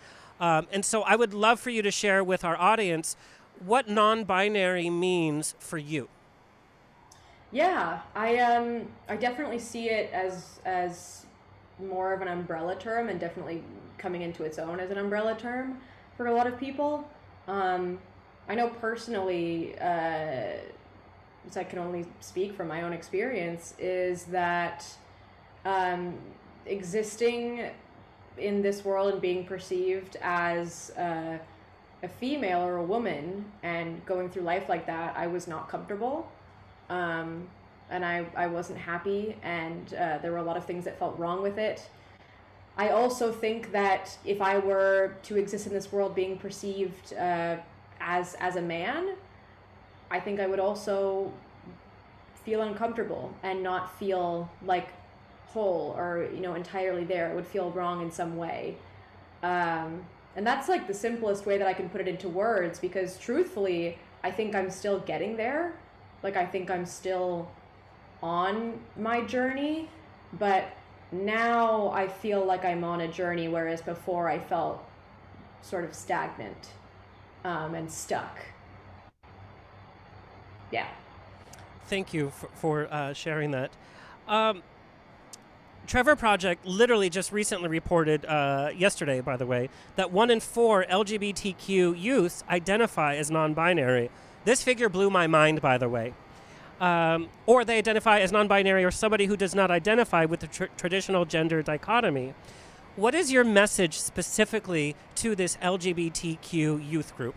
And so I would love for you to share with our audience what non-binary means for you. Yeah, I definitely see it as more of an umbrella term and definitely coming into its own as an umbrella term for a lot of people. I know personally, so I can only speak from my own experience, is that existing in this world and being perceived as a female or a woman and going through life like that, I was not comfortable. And I wasn't happy, and there were a lot of things that felt wrong with it. I also think that if I were to exist in this world being perceived as a man, I think I would also feel uncomfortable and not feel whole or entirely there. It would feel wrong in some way, and that's the simplest way that I can put it into words, because truthfully I think I'm still getting there. I think I'm still on my journey, but now I feel like I'm on a journey, whereas before I felt sort of stagnant and stuck. Yeah. Thank you for sharing that. Trevor Project literally just recently reported, yesterday, by the way, that 1 in 4 LGBTQ youths identify as non-binary. This figure blew my mind, by the way. Or they identify as non-binary or somebody who does not identify with the traditional gender dichotomy. What is your message specifically to this LGBTQ youth group?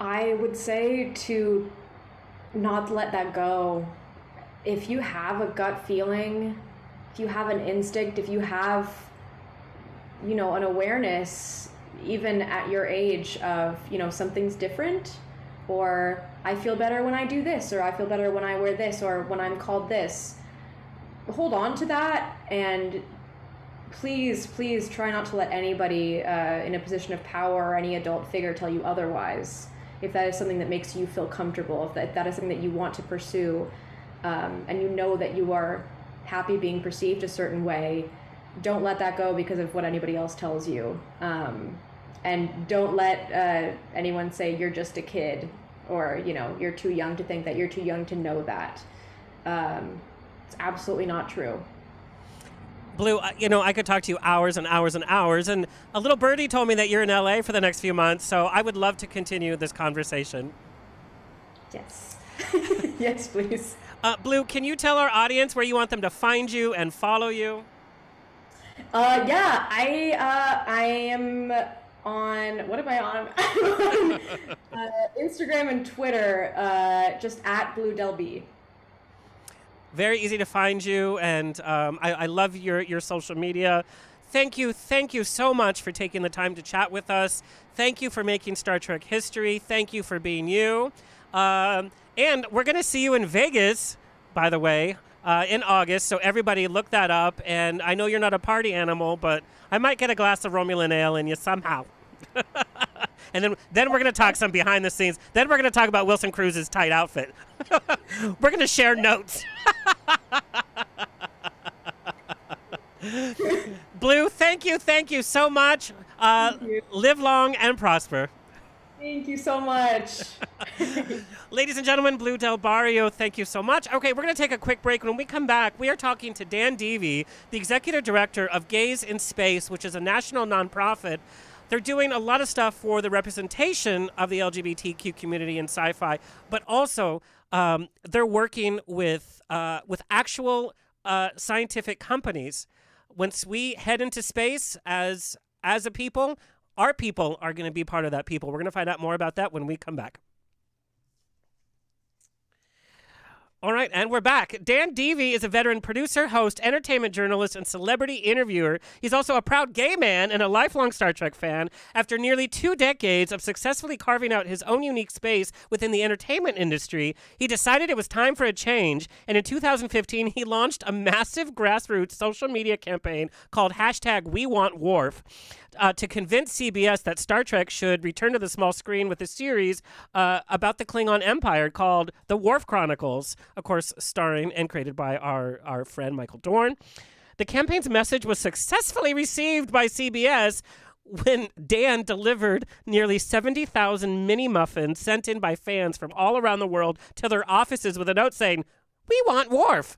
I would say to not let that go. If you have a gut feeling, if you have an instinct, if you have, an awareness, even at your age of, something's different, or I feel better when I do this, or I feel better when I wear this, or when I'm called this, hold on to that, and please try not to let anybody in a position of power or any adult figure tell you otherwise. If that is something that makes you feel comfortable, if that is something that you want to pursue, and you know that you are happy being perceived a certain way, don't let that go because of what anybody else tells you. And don't let anyone say you're just a kid, or you're too young to think that, you're too young to know that. It's absolutely not true. Blu, I could talk to you hours and hours and hours, and a little birdie told me that you're in LA for the next few months, so I would love to continue this conversation. Yes. Yes, please. Blu, can you tell our audience where you want them to find you and follow you? Yeah, I am on, what am I on? I'm on Instagram and Twitter, just at Blu Del Barrio. Very easy to find you, and I love your social media. Thank you so much for taking the time to chat with us. Thank you for making Star Trek history. Thank you for being you. And we're going to see you in Vegas, by the way, in August, so everybody look that up. And I know you're not a party animal, but I might get a glass of Romulan Ale in you somehow. And then we're going to talk some behind the scenes. Then we're going to talk about Wilson Cruz's tight outfit. We're going to share notes. Blu, thank you so much. Live long and prosper. Thank you so much. Ladies and gentlemen, Blu Del Barrio, thank you so much. Okay, we're going to take a quick break. When we come back, we are talking to Dan Deevy, the executive director of Gaaays in Space, which is a national nonprofit. They're doing a lot of stuff for the representation of the LGBTQ community in sci-fi, but also they're working with actual scientific companies. Once we head into space as a people, our people are going to be part of that people. We're going to find out more about that when we come back. All right, and we're back. Dan Deevy is a veteran producer, host, entertainment journalist, and celebrity interviewer. He's also a proud gay man and a lifelong Star Trek fan. After nearly 2 decades of successfully carving out his own unique space within the entertainment industry, he decided it was time for a change, and in 2015, he launched a massive grassroots social media campaign called #WeWantWorf. To convince CBS that Star Trek should return to the small screen with a series about the Klingon Empire called The Worf Chronicles, of course, starring and created by our friend Michael Dorn. The campaign's message was successfully received by CBS when Dan delivered nearly 70,000 mini muffins sent in by fans from all around the world to their offices with a note saying, "We want Worf."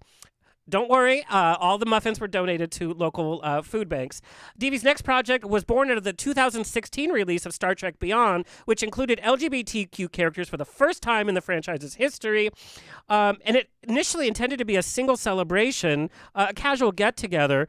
Don't worry, all the muffins were donated to local food banks. Deevy's next project was born out of the 2016 release of Star Trek Beyond, which included LGBTQ characters for the first time in the franchise's history. And it initially intended to be a single celebration, a casual get-together.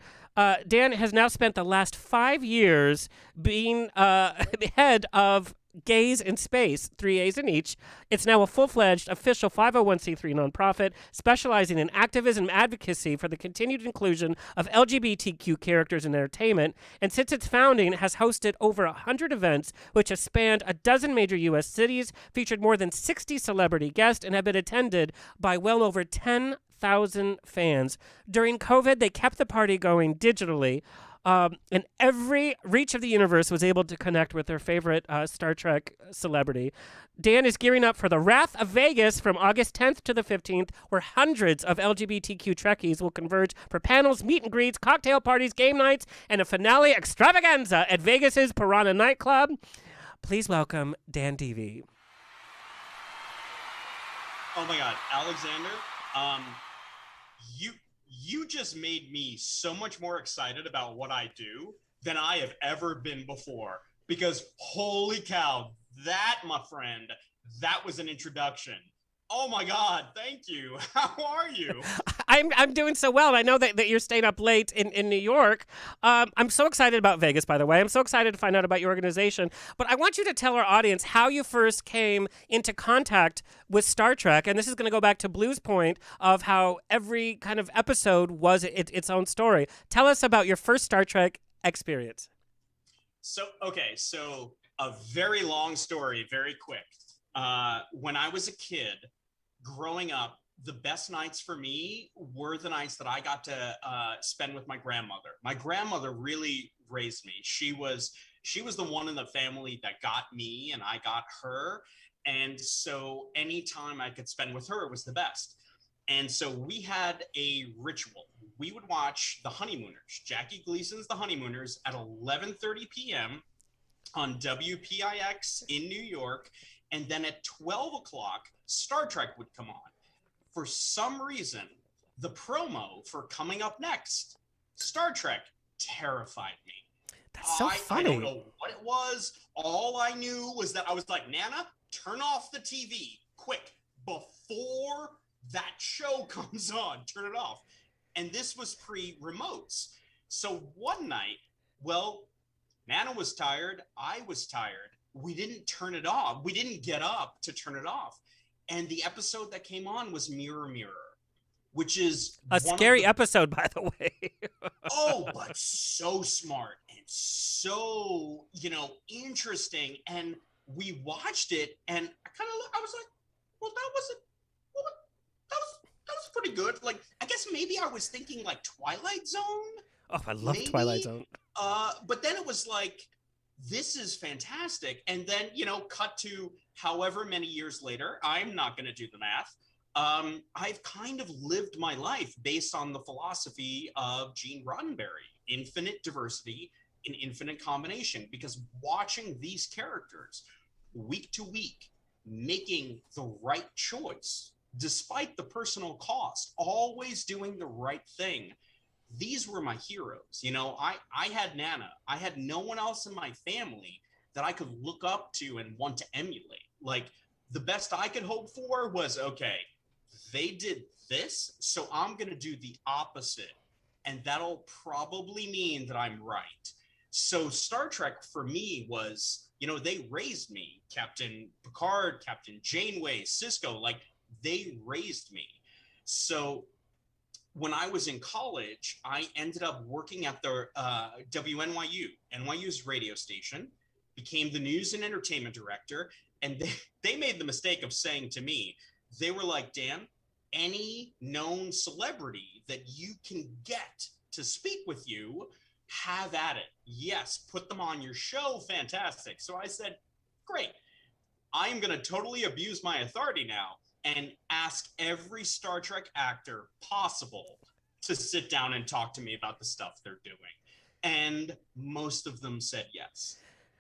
Dan has now spent the last 5 years being head of Gaaays in Space, 3 A's in each. It's now a full-fledged official 501c3 nonprofit specializing in activism and advocacy for the continued inclusion of LGBTQ characters in entertainment, and since its founding has hosted over 100 events which have spanned a dozen major U.S. cities, featured more than 60 celebrity guests, and have been attended by well over 10,000 fans. During COVID, they kept the party going digitally. And every reach of the universe was able to connect with their favorite Star Trek celebrity. Dan is gearing up for the Wrath of Vegas from August 10th to the 15th, where hundreds of LGBTQ Trekkies will converge for panels, meet and greets, cocktail parties, game nights, and a finale extravaganza at Vegas's Piranha nightclub. Please welcome Dan Deevy. Oh my God, Alexander, you just made me so much more excited about what I do than I have ever been before. Because holy cow, that, my friend, that was an introduction. Oh my God, thank you. How are you? I'm doing so well. And I know that you're staying up late in New York. I'm so excited about Vegas, by the way. I'm so excited to find out about your organization. But I want you to tell our audience how you first came into contact with Star Trek. And this is going to go back to Blu's point of how every kind of episode was its own story. Tell us about your first Star Trek experience. So a very long story, very quick. When I was a kid, growing up, the best nights for me were the nights that I got to spend with my grandmother. My grandmother really raised me. She was the one in the family that got me and I got her. And so anytime I could spend with her, it was the best. And so we had a ritual. We would watch The Honeymooners, Jackie Gleason's The Honeymooners, at 11:30 p.m. on WPIX in New York, and then at 12 o'clock, Star Trek would come on. For some reason, the promo for coming up next, Star Trek, terrified me. That's so funny. I don't know what it was. All I knew was that I was like, Nana, turn off the TV quick before that show comes on. Turn it off. And this was pre-remotes. So one night, well, Nana was tired. I was tired. We didn't turn it off. We didn't get up to turn it off. And the episode that came on was Mirror Mirror, which is a scary episode, by the way. Oh, but so smart and so, interesting. And we watched it, and I was like, well, that was pretty good. Like, I guess maybe I was thinking like Twilight Zone. Oh, I love Twilight Zone. But then it was like, this is fantastic. And then, cut to however many years later, I'm not going to do the math. I've kind of lived my life based on the philosophy of Gene Roddenberry, infinite diversity in infinite combination, because watching these characters week to week, making the right choice, despite the personal cost, always doing the right thing. These were my heroes. I had Nana. I had no one else in my family that I could look up to and want to emulate. Like, the best I could hope for was, okay, they did this, so I'm going to do the opposite. And that'll probably mean that I'm right. So Star Trek for me was, they raised me. Captain Picard, Captain Janeway, Sisko, like, they raised me. So when I was in college, I ended up working at the WNYU, NYU's radio station, became the news and entertainment director. And they made the mistake of saying to me, they were like, Dan, any known celebrity that you can get to speak with you, have at it. Yes, put them on your show. Fantastic. So I said, great. I am going to totally abuse my authority now and ask every Star Trek actor possible to sit down and talk to me about the stuff they're doing. And most of them said yes.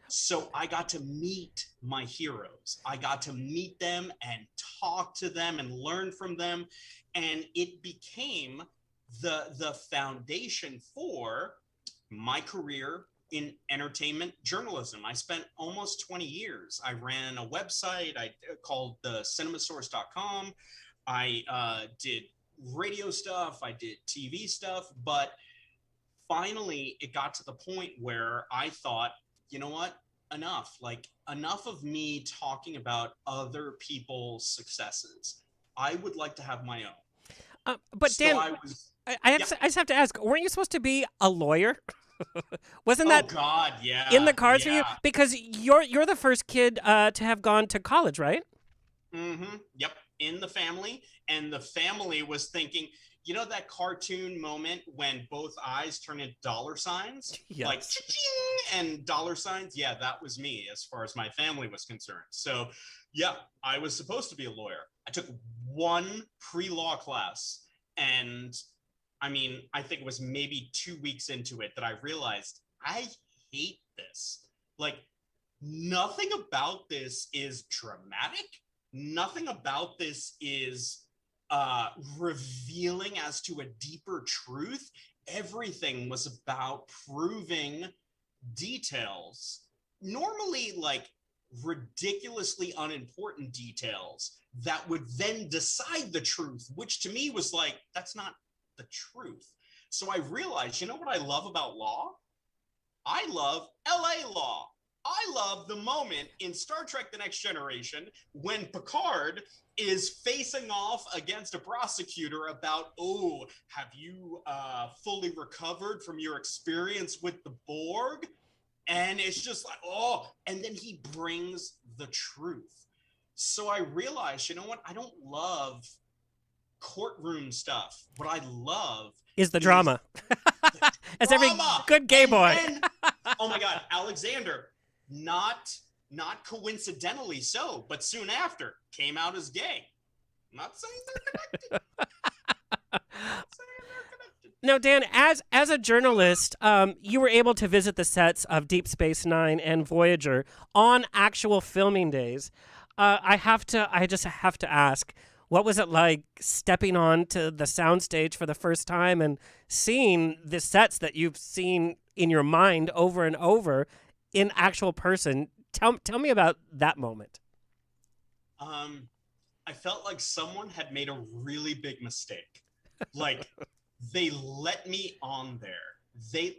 So I got to meet my heroes. I got to meet them and talk to them and learn from them. And it became the foundation for my career in entertainment journalism. I spent almost 20 years. I ran a website called cinemasource.com. I did radio stuff. I did TV stuff. But finally, it got to the point where I thought, you know what? Enough of me talking about other people's successes. I would like to have my own. But so Dan, I just have to ask, weren't you supposed to be a lawyer? Wasn't that in the cards for you? Because you're the first kid to have gone to college, right? Mm-hmm. Yep. In the family. And the family was thinking, that cartoon moment when both eyes turn into dollar signs? Yes. Like, cha-ching, and dollar signs? Yeah, that was me as far as my family was concerned. So, yeah, I was supposed to be a lawyer. I took one pre-law class, and I think it was maybe 2 weeks into it that I realized I hate this. Like, nothing about this is dramatic. Nothing about this is revealing as to a deeper truth. Everything was about proving details, normally like ridiculously unimportant details that would then decide the truth, which to me was like, that's not the truth. So I realized, you know what I love about law? I love LA law. I love the moment in Star Trek The Next Generation when Picard is facing off against a prosecutor about, have you fully recovered from your experience with the Borg? And it's just like, and then he brings the truth. So I realized, you know what? I don't love courtroom stuff. What I love is the drama. As every good gay boy. Oh my God, Alexander, not coincidentally so, but soon after came out as gay. I'm not saying they're connected. Now, Dan, as a journalist, you were able to visit the sets of Deep Space Nine and Voyager on actual filming days. I just have to ask, what was it like stepping onto the soundstage for the first time and seeing the sets that you've seen in your mind over and over in actual person? Tell me about that moment. I felt like someone had made a really big mistake. Like, they let me on there. The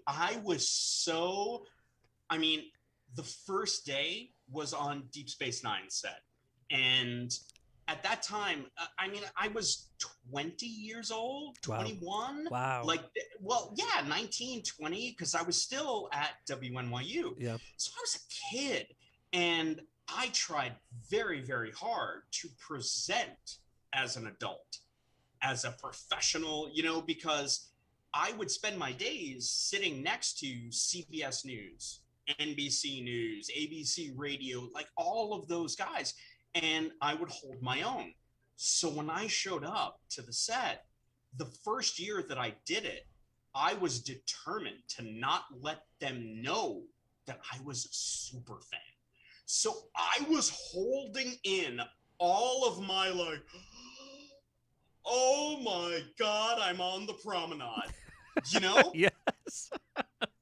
first day was on Deep Space Nine set. And at that time, I was 20 years old, 21. Wow. 19, 20, because I was still at WNYU. Yeah. So I was a kid. And I tried very, very hard to present as an adult, as a professional, because I would spend my days sitting next to CBS News, NBC News, ABC Radio, like all of those guys, and I would hold my own. So when I showed up to the set, the first year that I did it, I was determined to not let them know that I was a super fan. So I was holding in all of my oh my God, I'm on the promenade. Yes.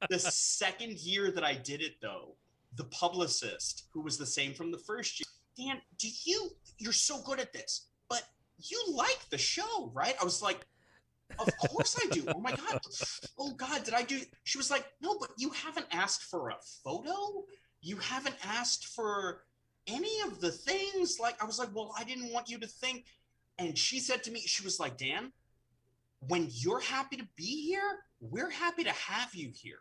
The second year that I did it, though, the publicist, who was the same from the first year, Dan, you're so good at this, but you like the show, right? I was like, of course I do. Oh my God. Oh God, did I do? She was like, no, but you haven't asked for a photo. You haven't asked for any of the things. Like, I was like, well, I didn't want you to think. And she said to me, she was like, Dan, when you're happy to be here, we're happy to have you here.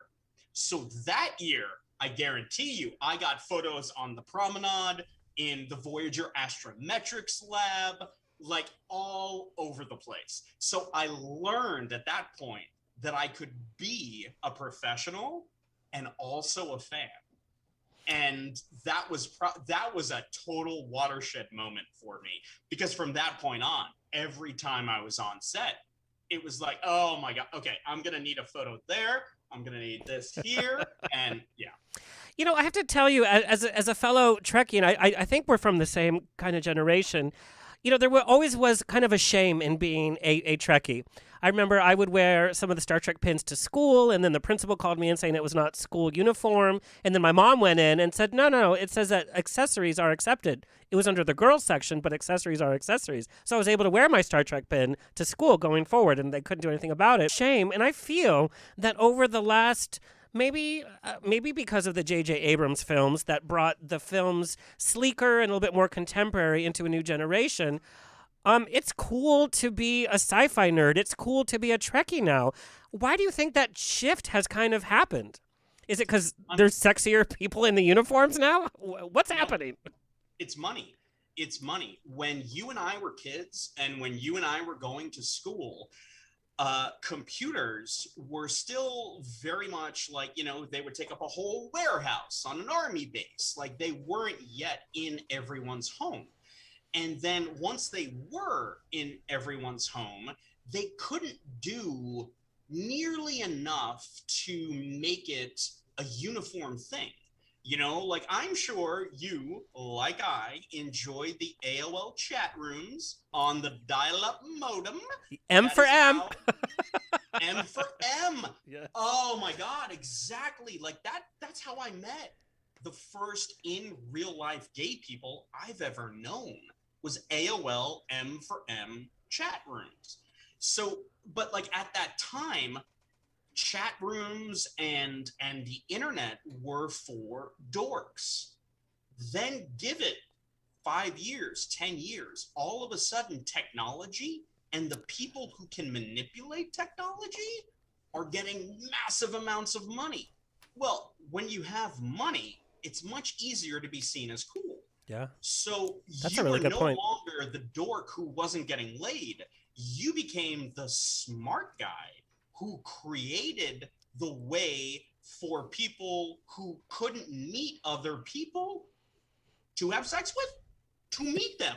So that year, I guarantee you, I got photos on the promenade, in the Voyager astrometrics lab, like all over the place. So I learned at that point that I could be a professional and also a fan. And that was a total watershed moment for me, because from that point on, every time I was on set, it was like, oh my God, okay, I'm going to need a photo there. I'm going to need this here. And yeah. I have to tell you, as a fellow Trekkie, and I think we're from the same kind of generation, there always was kind of a shame in being a Trekkie. I remember I would wear some of the Star Trek pins to school, and then the principal called me in saying it was not school uniform. And then my mom went in and said, no, it says that accessories are accepted. It was under the girls section, but accessories are accessories. So I was able to wear my Star Trek pin to school going forward, and they couldn't do anything about it. Shame. And I feel that over the last... Maybe because of the J.J. Abrams films that brought the films sleeker and a little bit more contemporary into a new generation, it's cool to be a sci-fi nerd. It's cool to be a Trekkie now. Why do you think that shift has kind of happened? Is it because there's sexier people in the uniforms now? What's happening? It's money. It's money. When you and I were kids and when you and I were going to school, computers were still very much like, they would take up a whole warehouse on an army base. Like, they weren't yet in everyone's home. And then once they were in everyone's home, they couldn't do nearly enough to make it a uniform thing. Like, I'm sure you, like I, enjoyed the AOL chat rooms on the dial-up modem. M for M. M for M. Yeah. Oh my God, exactly. Like that's how I met the first in real life gay people I've ever known, was AOL M for M chat rooms. So, but like at that time, chat rooms and the internet were for dorks. Then give it 5 years, 10 years, all of a sudden technology and the people who can manipulate technology are getting massive amounts of money. Well, when you have money, it's much easier to be seen as cool. Yeah. So that's you a really were good no point. longer the dork who wasn't getting laid. You became the smart guy who created the way for people who couldn't meet other people to have sex with, to meet them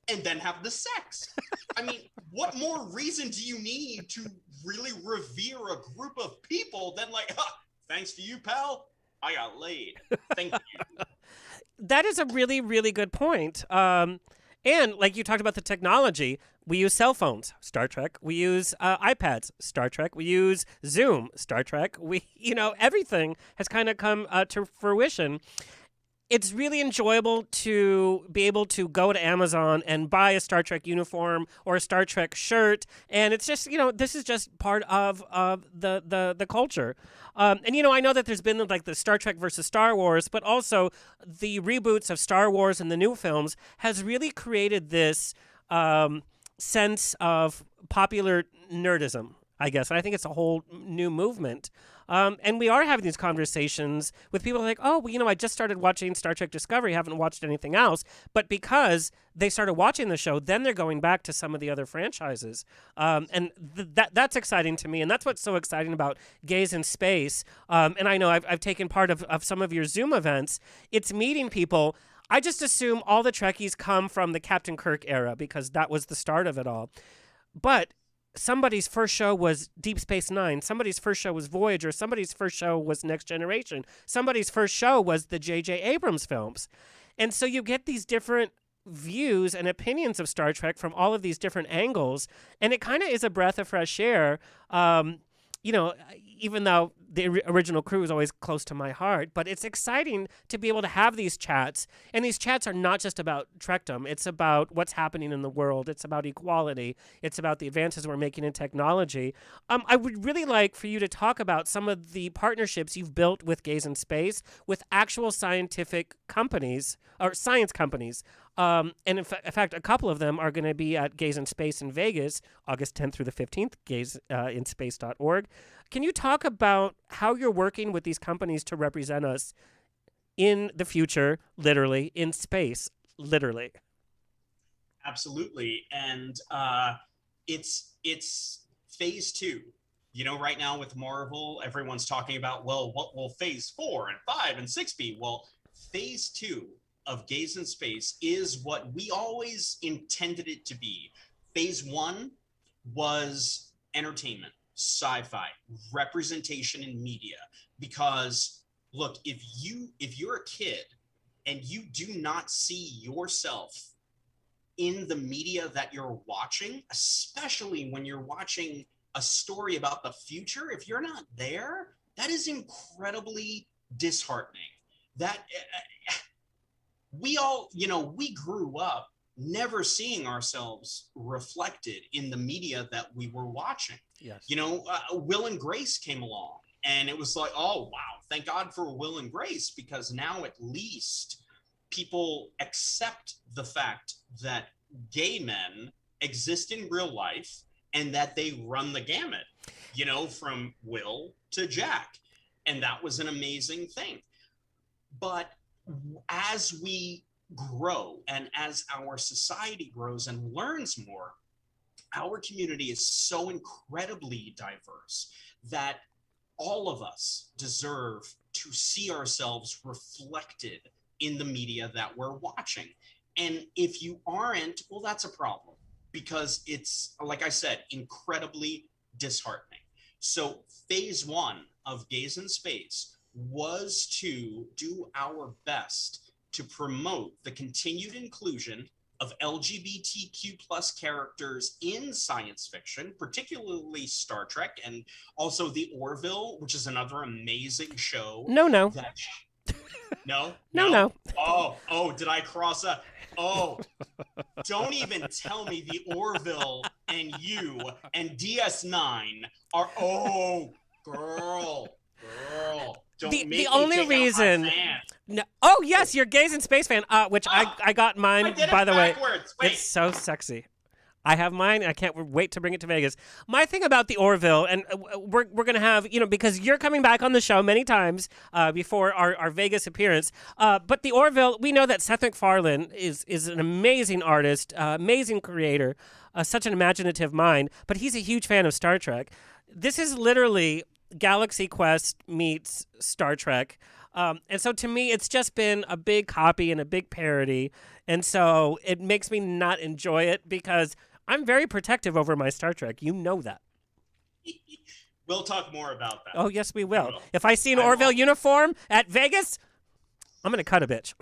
and then have the sex. I mean, what more reason do you need to really revere a group of people, then like, thanks to you, pal, I got laid. Thank you. That is a really, really good point. And like you talked about the technology, we use cell phones, Star Trek. We use iPads, Star Trek. We use Zoom, Star Trek. Everything has kind of come to fruition. It's really enjoyable to be able to go to Amazon and buy a Star Trek uniform or a Star Trek shirt, and it's just, this is just part of the culture. And I know that there's been like the Star Trek versus Star Wars, but also the reboots of Star Wars and the new films has really created this sense of popular nerdism, I guess. And I think it's a whole new movement. And we are having these conversations with people like, oh, well, I just started watching Star Trek Discovery, haven't watched anything else. But because they started watching the show, then they're going back to some of the other franchises. And that's exciting to me. And that's what's so exciting about Gays in Space. And I know I've taken part of some of your Zoom events. It's meeting people. I just assume all the Trekkies come from the Captain Kirk era because that was the start of it all. But somebody's first show was Deep Space Nine. Somebody's first show was Voyager. Somebody's first show was Next Generation. Somebody's first show was the J.J. Abrams films. And so you get these different views and opinions of Star Trek from all of these different angles. And it kind of is a breath of fresh air. Even though the original crew is always close to my heart, but it's exciting to be able to have these chats. And these chats are not just about Trekdom. It's about what's happening in the world. It's about equality. It's about the advances we're making in technology. I would really like for you to talk about some of the partnerships you've built with Gays in Space, with actual scientific companies or science companies. And in fact, a couple of them are going to be at Gays in Space in Vegas, August 10th through the 15th, gaysinspace.org. Can you talk about how you're working with these companies to represent us in the future, literally, in space, literally? Absolutely. And it's phase 2. Right now with Marvel, everyone's talking about, well, what will phase 4 and 5 and 6 be? Well, phase 2 of Gays in Space is what we always intended it to be. Phase 1 was entertainment, sci-fi, representation in media. Because look, if you're a kid and you do not see yourself in the media that you're watching, especially when you're watching a story about the future, if you're not there, that is incredibly disheartening. That we all, we grew up never seeing ourselves reflected in the media that we were watching. Yes. Will and Grace came along and it was like, oh, wow, thank God for Will and Grace, because now at least people accept the fact that gay men exist in real life and that they run the gamut, from Will to Jack. And that was an amazing thing. But as we grow and as our society grows and learns more, our community is so incredibly diverse that all of us deserve to see ourselves reflected in the media that we're watching. And if you aren't, well, that's a problem, because it's, like I said, incredibly disheartening. So phase 1 of Gays in Space was to do our best to promote the continued inclusion of LGBTQ plus characters in science fiction, particularly Star Trek, and also the Orville, which is another amazing show. No. No? No. Oh, did I cross a... Oh, don't even tell me the Orville and you and DS9 are... Oh, girl. Don't make the only me take reason... out my fan. No. Oh, yes, you're Gays in Space fan, which I got mine, I did it by the backwards. way. Wait. It's so sexy. I have mine, and I can't wait to bring it to Vegas. My thing about the Orville, and we're going to have, because you're coming back on the show many times before our Vegas appearance, but the Orville, we know that Seth MacFarlane is an amazing artist, amazing creator, such an imaginative mind, but he's a huge fan of Star Trek. This is literally Galaxy Quest meets Star Trek. And so to me, it's just been a big copy and a big parody. And so it makes me not enjoy it because I'm very protective over my Star Trek. You know that. We'll talk more about that. Oh, yes, we will. will. If I see an I Orville will. uniform at Vegas, I'm going to cut a bitch.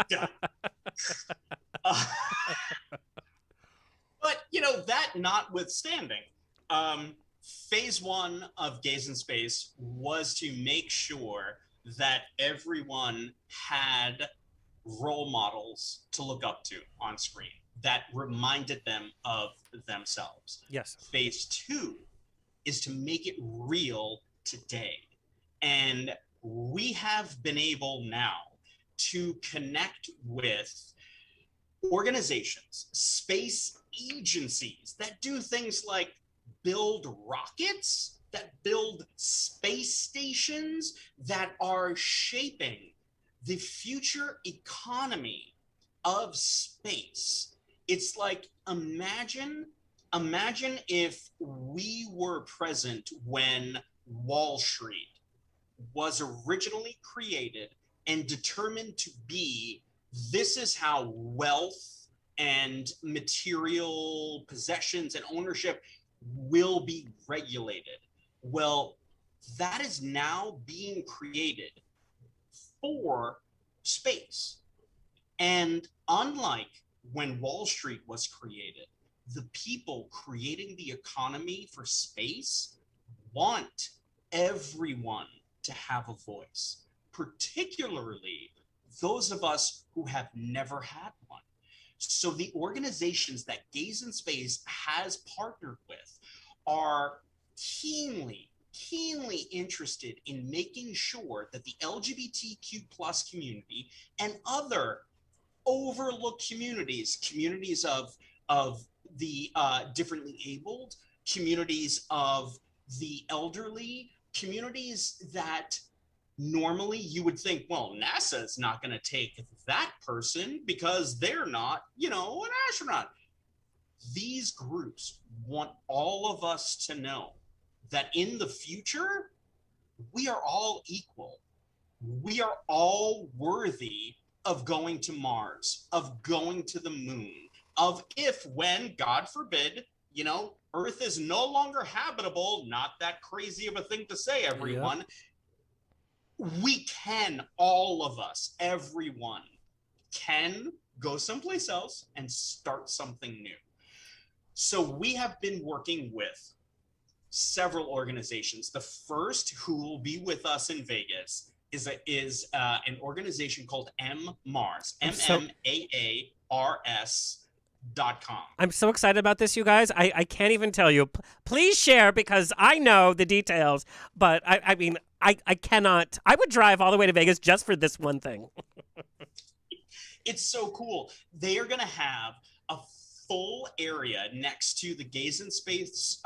Yeah. But, that notwithstanding, phase one of Gays in Space was to make sure that everyone had role models to look up to on screen that reminded them of themselves. Yes. Phase two is to make it real today. And we have been able now to connect with organizations, space agencies that do things like build rockets, that build space stations, that are shaping the future economy of space. It's like, imagine if we were present when Wall Street was originally created and determined to be, this is how wealth and material possessions and ownership will be regulated. Well, that is now being created for space. And unlike when Wall Street was created, the people creating the economy for space want everyone to have a voice, particularly those of us who have never had one. So the organizations that Gays in Space has partnered with are keenly interested in making sure that the LGBTQ plus community and other overlooked communities of the differently abled, communities of the elderly, communities that normally you would think, well, NASA is not going to take that person because they're not, an astronaut. These groups want all of us to know that in the future, we are all equal. We are all worthy of going to Mars, of going to the moon, of when, God forbid, Earth is no longer habitable, not that crazy of a thing to say, everyone. Yeah. We can, all of us, everyone, can go someplace else and start something new. So we have been working with several organizations. The first who will be with us in Vegas is an organization called MMARS, MMAARS.com. I'm so excited about this, you guys. I can't even tell you. Please share, because I know the details, but I mean, I cannot. I would drive all the way to Vegas just for this one thing. It's so cool. They are going to have a full area next to the Gays in Space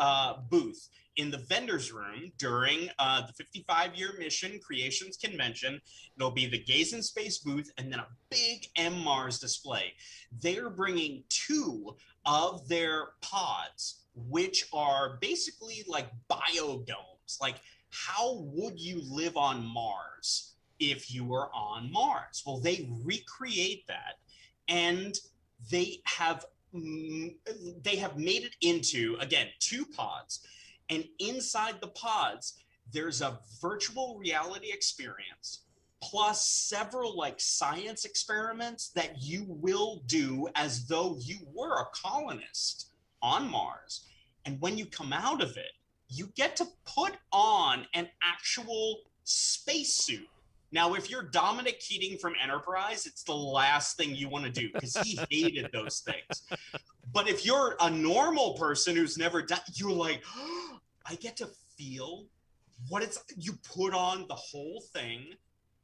booth in the vendor's room during the 55-year Mission Creations Convention. It'll be the Gays in Space booth and then a big MMARS display. They're bringing 2 of their pods, which are basically like biodomes. Like, how would you live on Mars if you were on Mars? Well, they recreate that, and they have made it into, again, 2 pods. And inside the pods, there's a virtual reality experience, plus several like science experiments that you will do as though you were a colonist on Mars. And when you come out of it, you get to put on an actual spacesuit. Now, if you're Dominic Keating from Enterprise, it's the last thing you want to do because he hated those things. But if you're a normal person who's never done, you're like, oh, I get to feel what it's, you put on the whole thing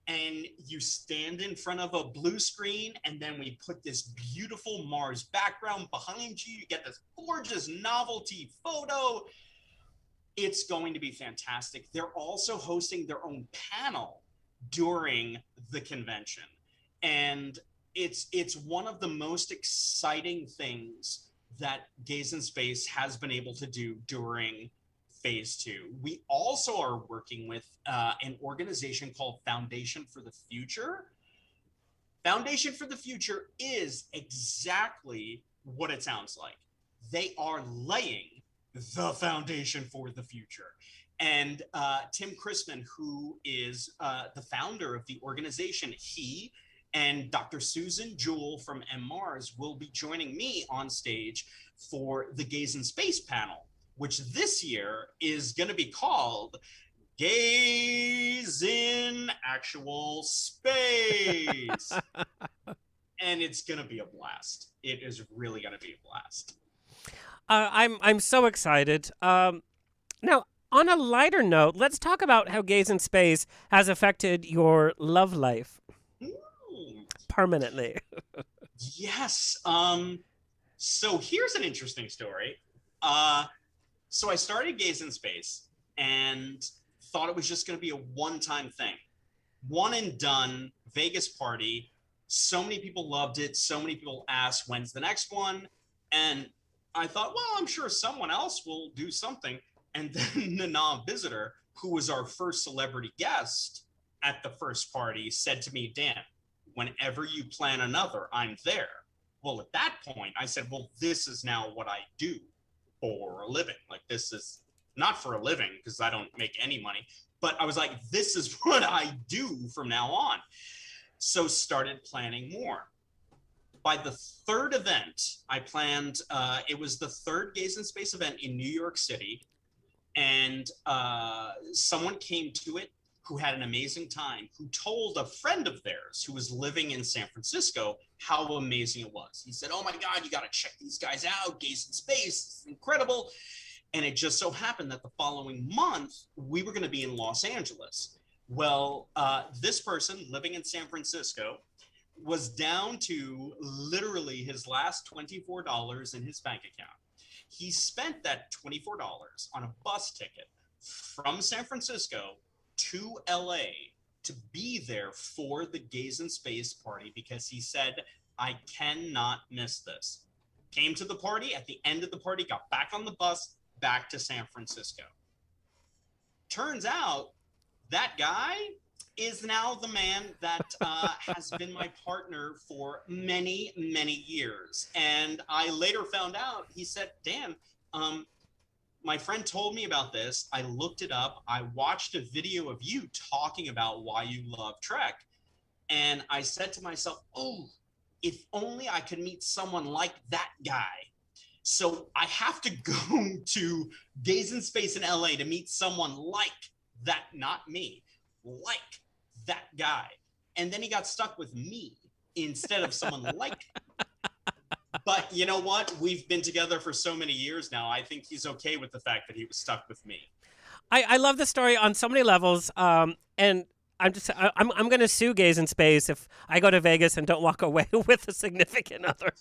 and you stand in front of a blue screen, and then we put this beautiful Mars background behind you. You get this gorgeous novelty photo. It's going to be fantastic. They're also hosting their own panel during the convention. And it's one of the most exciting things that Gays in Space has been able to do during phase 2. We also are working with an organization called Foundation for the Future. Foundation for the Future is exactly what it sounds like. They are laying the foundation for the future. And Tim Chrisman, who is the founder of the organization, he and Dr. Susan Jewell from MMars will be joining me on stage for the Gays in Space panel, which this year is going to be called Gays in Actual Space. And it's going to be a blast. It is really going to be a blast. I'm so excited. Now, on a lighter note, let's talk about how Gays in Space has affected your love life permanently. Yes. So here's an interesting story. So I started Gays in Space and thought it was just going to be a one-time thing. One and done, Vegas party. So many people loved it. So many people asked, when's the next one? And I thought, well, I'm sure someone else will do something. And then the non-visitor, who was our first celebrity guest at the first party, said to me, Dan, whenever you plan another, I'm there. Well, at that point, I said, well, this is now what I do for a living. Like, this is not for a living because I don't make any money, but I was like, this is what I do from now on. So started planning more. By the third event, I planned, it was the third Gays in Space event in New York City. And someone came to it who had an amazing time, who told a friend of theirs who was living in San Francisco how amazing it was. He said, oh my God, you got to check these guys out. Gays in Space, it's incredible. And it just so happened that the following month, we were going to be in Los Angeles. Well, this person living in San Francisco was down to literally his last $24 in his bank account. He spent that $24 on a bus ticket from San Francisco to LA to be there for the Gays in Space party because he said, I cannot miss this. Came to the party, at the end of the party, got back on the bus, back to San Francisco. Turns out that guy is now the man that has been my partner for many, many years. And I later found out, he said, Dan, my friend told me about this. I looked it up. I watched a video of you talking about why you love Trek. And I said to myself, oh, if only I could meet someone like that guy. So I have to go to Gays in Space in LA to meet someone like that, not me, like that guy. And then he got stuck with me instead of someone like me. But you know what? We've been together for so many years now. I think he's okay with the fact that he was stuck with me. I love the story on so many levels. And I'm going to sue Gays in Space if I go to Vegas and don't walk away with a significant other.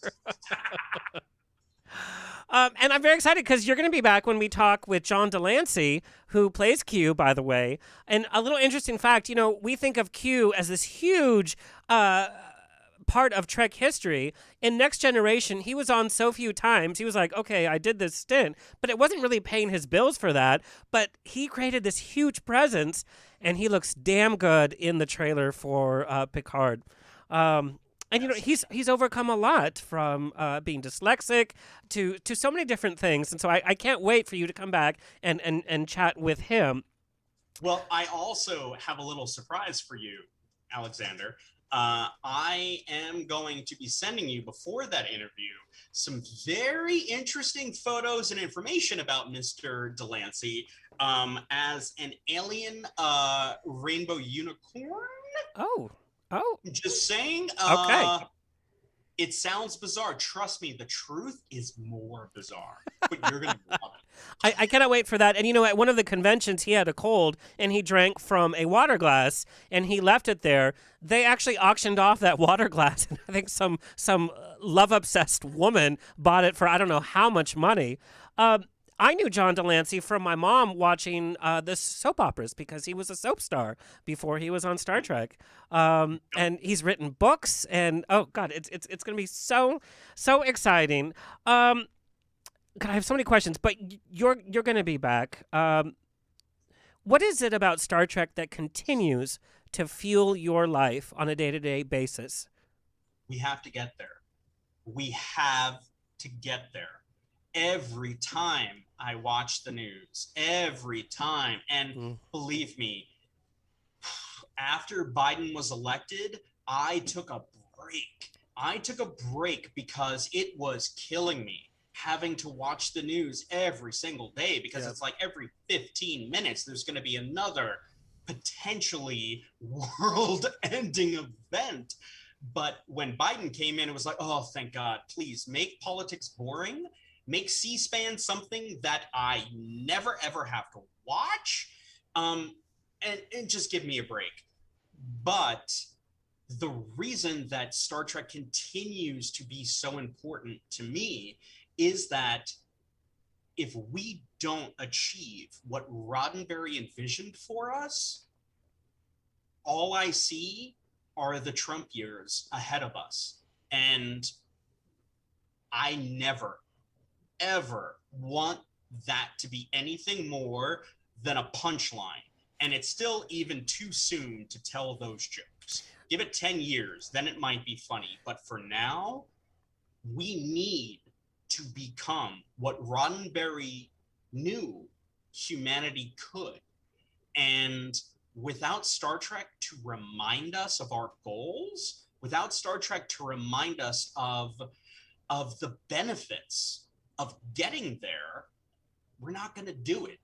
And I'm very excited because you're going to be back when we talk with John Delancey, who plays Q, by the way. And a little interesting fact, you know, we think of Q as this huge part of Trek history. In Next Generation, he was on so few times. He was like, okay, I did this stint, but it wasn't really paying his bills for that. But he created this huge presence, and he looks damn good in the trailer for Picard. And, you know, he's overcome a lot from being dyslexic to so many different things. And so I can't wait for you to come back and chat with him. Well, I also have a little surprise for you, Alexander. I am going to be sending you, before that interview, some very interesting photos and information about Mr. Delancey as an alien rainbow unicorn. Oh. Just saying. Okay. It sounds bizarre. Trust me, the truth is more bizarre. But you're going to love it. I cannot wait for that. And, you know, at one of the conventions, he had a cold, and he drank from a water glass, and he left it there. They actually auctioned off that water glass, and I think some love-obsessed woman bought it for I don't know how much money. I knew John Delancey from my mom watching the soap operas because he was a soap star before he was on Star Trek. And he's written books, and oh God, it's going to be so exciting. God, I have so many questions, but you're going to be back. What is it about Star Trek that continues to fuel your life on a day-to-day basis? We have to get there. We have to get there. every time I watch the news, every time. And believe me, after Biden was elected, I took a break. I took a break because it was killing me having to watch the news every single day, because it's like every 15 minutes there's going to be another potentially world-ending event. But when Biden came in, it was like, oh, thank God, please make politics boring. Make C-SPAN something that I never, ever have to watch. And just give me a break. But the reason that Star Trek continues to be so important to me is that if we don't achieve what Roddenberry envisioned for us, all I see are the Trump years ahead of us. And I never, ever want that to be anything more than a punchline. And it's still even too soon to tell those jokes. Give it 10 years, then it might be funny. But for now, we need to become what Roddenberry knew humanity could. And without Star Trek to remind us of our goals, without Star Trek to remind us of the benefits of getting there, we're not going to do it.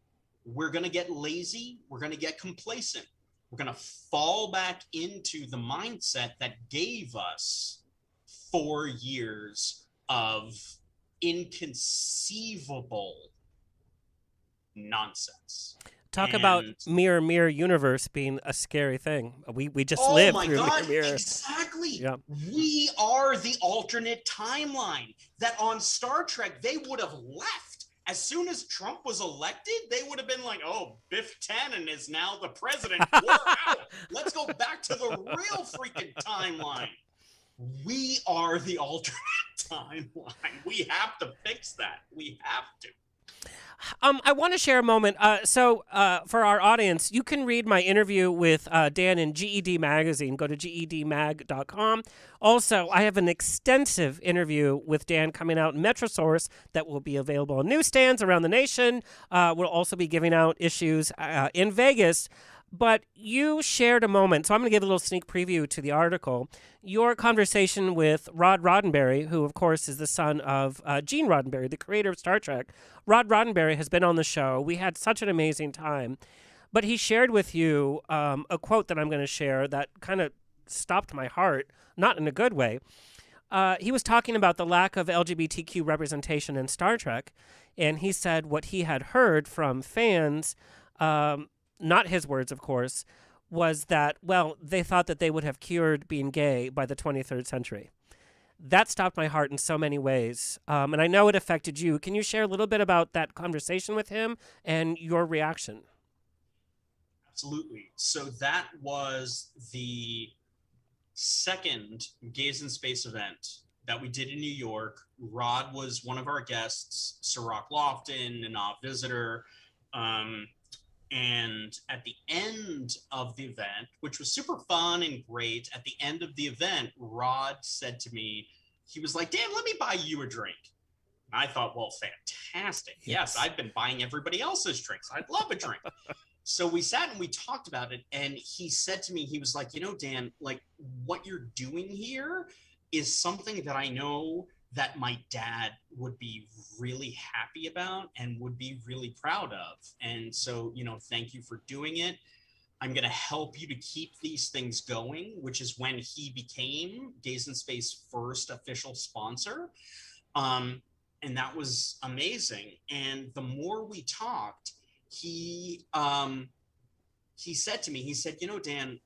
We're going to get lazy. We're going to get complacent. We're going to fall back into the mindset that gave us 4 years of inconceivable nonsense. Talk about mirror, mirror universe being a scary thing. We just live through mirror, mirror. Exactly. Yeah. We are the alternate timeline that on Star Trek they would have left. As soon as Trump was elected, they would have been like, oh, Biff Tannen is now the president. We're out. Let's go back to the real freaking timeline. We are the alternate timeline. We have to fix that. We have to. I want to share a moment. So for our audience, you can read my interview with Dan in GED Magazine. Go to gedmag.com. Also, I have an extensive interview with Dan coming out in Metrosource that will be available on newsstands around the nation. We'll also be giving out issues in Vegas. But you shared a moment, so I'm going to give a little sneak preview to the article. Your conversation with Rod Roddenberry, who, of course, is the son of Gene Roddenberry, the creator of Star Trek. Rod Roddenberry has been on the show. We had such an amazing time. But he shared with you a quote that I'm going to share that kind of stopped my heart, not in a good way. He was talking about the lack of LGBTQ representation in Star Trek, and he said what he had heard from fans, not his words, of course, was that, well, they thought that they would have cured being gay by the 23rd century. That stopped my heart in so many ways. And I know it affected you. Can you share a little bit about that conversation with him and your reaction? Absolutely. So that was the second Gays in Space event that we did in New York. Rod was one of our guests, Sirach Lofton, an odd visitor. And at the end of the event, which was super fun and great, at the end of the event, Rod said to me, he was like, Dan, let me buy you a drink. And I thought, well, fantastic. Yes, I've been buying everybody else's drinks. I'd love a drink. So we sat and we talked about it. And he said to me, he was like, you know, Dan, like what you're doing here is something that I know that my dad would be really happy about and would be really proud of. And so, you know, thank you for doing it. I'm going to help you to keep these things going, which is when he became Gays in Space first official sponsor. And that was amazing. And the more we talked, he said to me, he said, you know, Dan,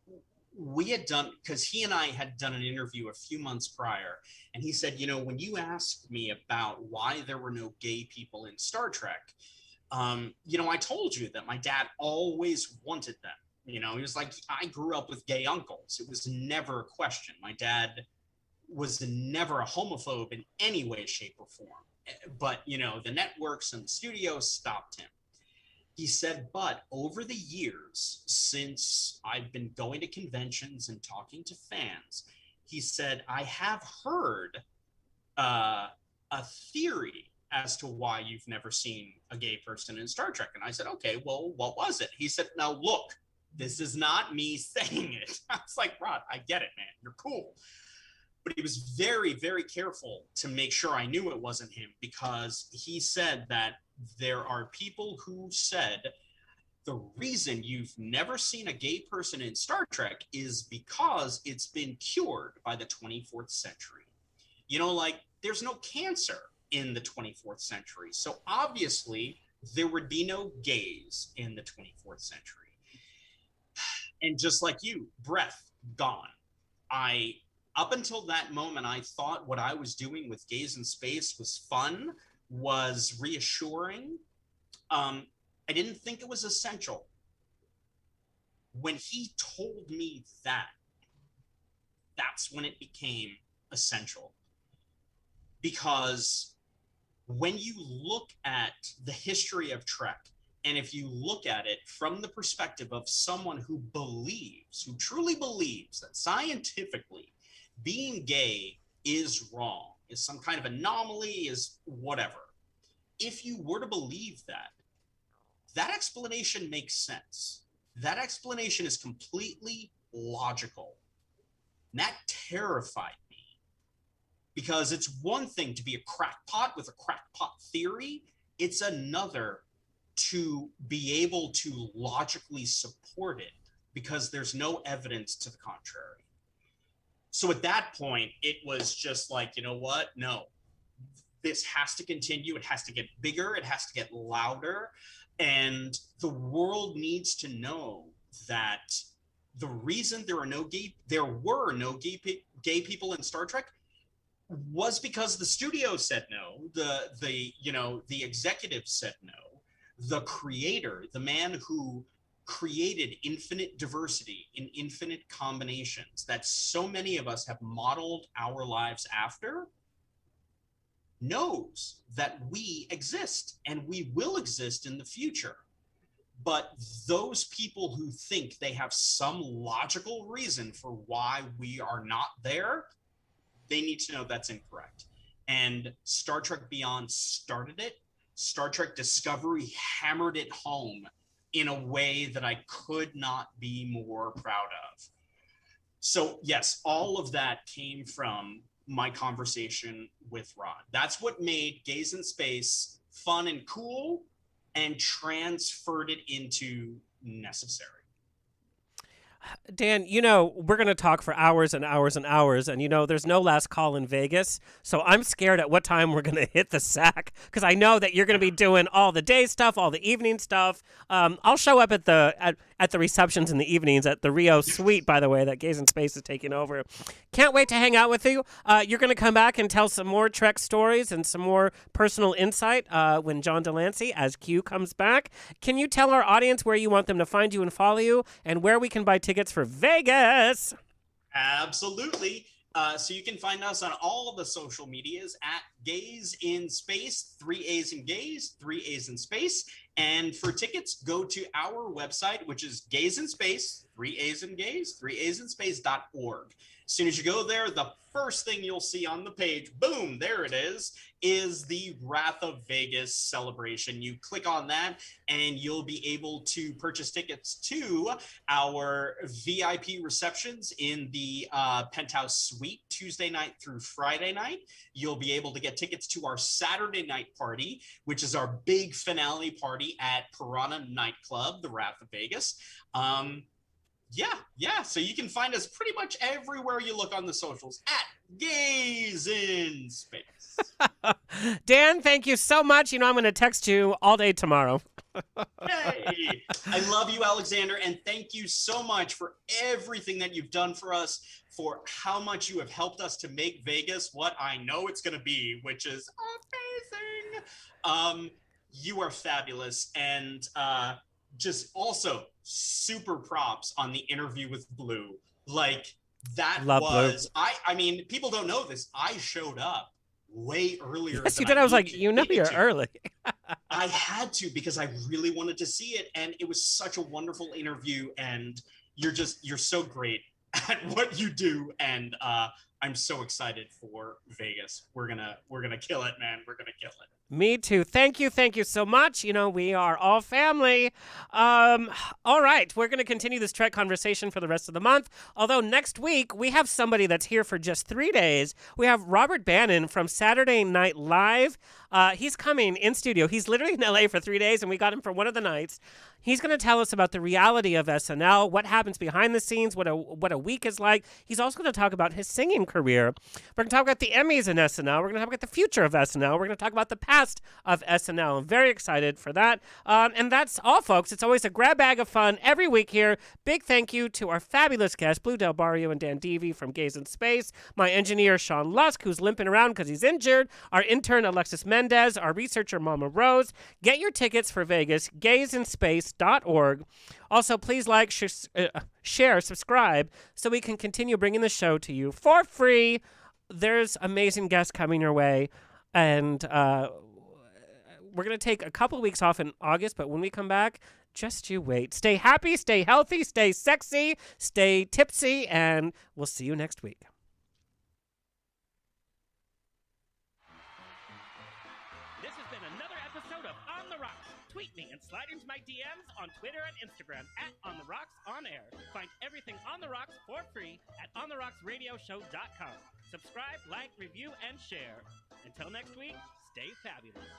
we had done, because he and I had done an interview a few months prior, and he said, you know, when you asked me about why there were no gay people in Star Trek, you know, I told you that my dad always wanted them. You know, he was like, I grew up with gay uncles. It was never a question. My dad was never a homophobe in any way, shape, or form. But, you know, the networks and the studios stopped him. He said, but over the years, since I've been going to conventions and talking to fans, he said, I have heard a theory as to why you've never seen a gay person in Star Trek. And I said, okay, well, what was it? He said, now look, this is not me saying it. I was like, Rod, I get it, man. You're cool. But he was very, very careful to make sure I knew it wasn't him, because he said that there are people who said the reason you've never seen a gay person in Star Trek is because it's been cured by the 24th century. You know, like, there's no cancer in the 24th century. So obviously there would be no gays in the 24th century. And just like you, breath gone. Up until that moment, I thought what I was doing with Gays in Space was fun, was reassuring. I didn't think it was essential. When he told me that, that's when it became essential. Because when you look at the history of Trek, and if you look at it from the perspective of someone who believes, who truly believes that scientifically being gay is wrong, is some kind of anomaly, is whatever. If you were to believe that, that explanation makes sense. That explanation is completely logical. And that terrified me. Because it's one thing to be a crackpot with a crackpot theory. It's another to be able to logically support it because there's no evidence to the contrary. So at that point, it was just like, you know what? No, this has to continue. It has to get bigger. It has to get louder. And the world needs to know that the reason there were no gay people in Star Trek was because the studio said no, the executives said no. The creator, the man who created infinite diversity in infinite combinations that so many of us have modeled our lives after, knows that we exist and we will exist in the future. But those people who think they have some logical reason for why we are not there, they need to know that's incorrect. And Star Trek Beyond started it. Star Trek Discovery hammered it home in a way that I could not be more proud of. So yes, all of that came from my conversation with Rod. That's what made Gays in Space fun and cool and transferred it into necessary. Dan, you know, we're going to talk for hours and hours and hours, and, you know, there's no last call in Vegas, so I'm scared at what time we're going to hit the sack, because I know that you're going to be doing all the day stuff, all the evening stuff. I'll show up at the receptions in the evenings at the Rio Suite, by the way, that Gays in Space is taking over. Can't wait to hang out with you. You're going to come back and tell some more Trek stories and some more personal insight when John Delancey, as Q, comes back. Can you tell our audience where you want them to find you and follow you, and where we can buy tickets for Vegas? Absolutely. So you can find us on all the social medias at Gays in Space, 3 A's in Gays, 3 A's in Space. And for tickets, go to our website, which is Gays in Space, 3 A's in Gays, 3 A's in Space.org. As soon as you go there, the first thing you'll see on the page, boom, there it is the Wrath of Vegas celebration. You click on that and you'll be able to purchase tickets to our VIP receptions in the Penthouse Suite Tuesday night through Friday night. You'll be able to get tickets to our Saturday night party, which is our big finale party at Piranha Nightclub, the Wrath of Vegas. Yeah. So you can find us pretty much everywhere you look on the socials at Gays in Space. Dan, thank you so much. You know, I'm going to text you all day tomorrow. Hey, I love you, Alexander, and thank you so much for everything that you've done for us, for how much you have helped us to make Vegas what I know it's going to be, which is amazing. You are fabulous, and just also super props on the interview with Blue. Like, that Love was Blue. I mean, people don't know this. I showed up way earlier. Yes, than you did. I was like, needed you know, you're to. early. I had to, because I really wanted to see it, and it was such a wonderful interview, and you're so great at what you do, and I'm so excited for Vegas. We're gonna kill it, man. We're gonna kill it. Me too. Thank you so much. You know, we are all family. All right, we're going to continue this Trek conversation for the rest of the month. Although next week, we have somebody that's here for just 3 days. We have Robert Bannon from Saturday Night Live. He's coming in studio. He's literally in LA for 3 days, and we got him for one of the nights. He's going to tell us about the reality of SNL, what happens behind the scenes, what a week is like. He's also going to talk about his singing career. We're going to talk about the Emmys in SNL. We're going to talk about the future of SNL. We're going to talk about the past of SNL. I'm very excited for that. And that's all, folks. It's always a grab bag of fun every week here. Big thank you to our fabulous guests, Blu Del Barrio and Dan Deevy from Gaaays in Space, my engineer, Sean Lusk, who's limping around because he's injured, our intern, Alexis Mendez, our researcher, Mama Rose. Get your tickets for Vegas, gaaysinspace.org. Also, please like, share, subscribe, so we can continue bringing the show to you for free. There's amazing guests coming your way, and we're going to take a couple of weeks off in August, but when we come back, just you wait. Stay happy, stay healthy, stay sexy, stay tipsy, and we'll see you next week. This has been another episode of On the Rocks. Tweet me and slide into my DMs on Twitter and Instagram at On the Rocks On Air. Find everything On the Rocks for free at OnTheRocksRadioshow.com. Subscribe, like, review, and share. Until next week, stay fabulous.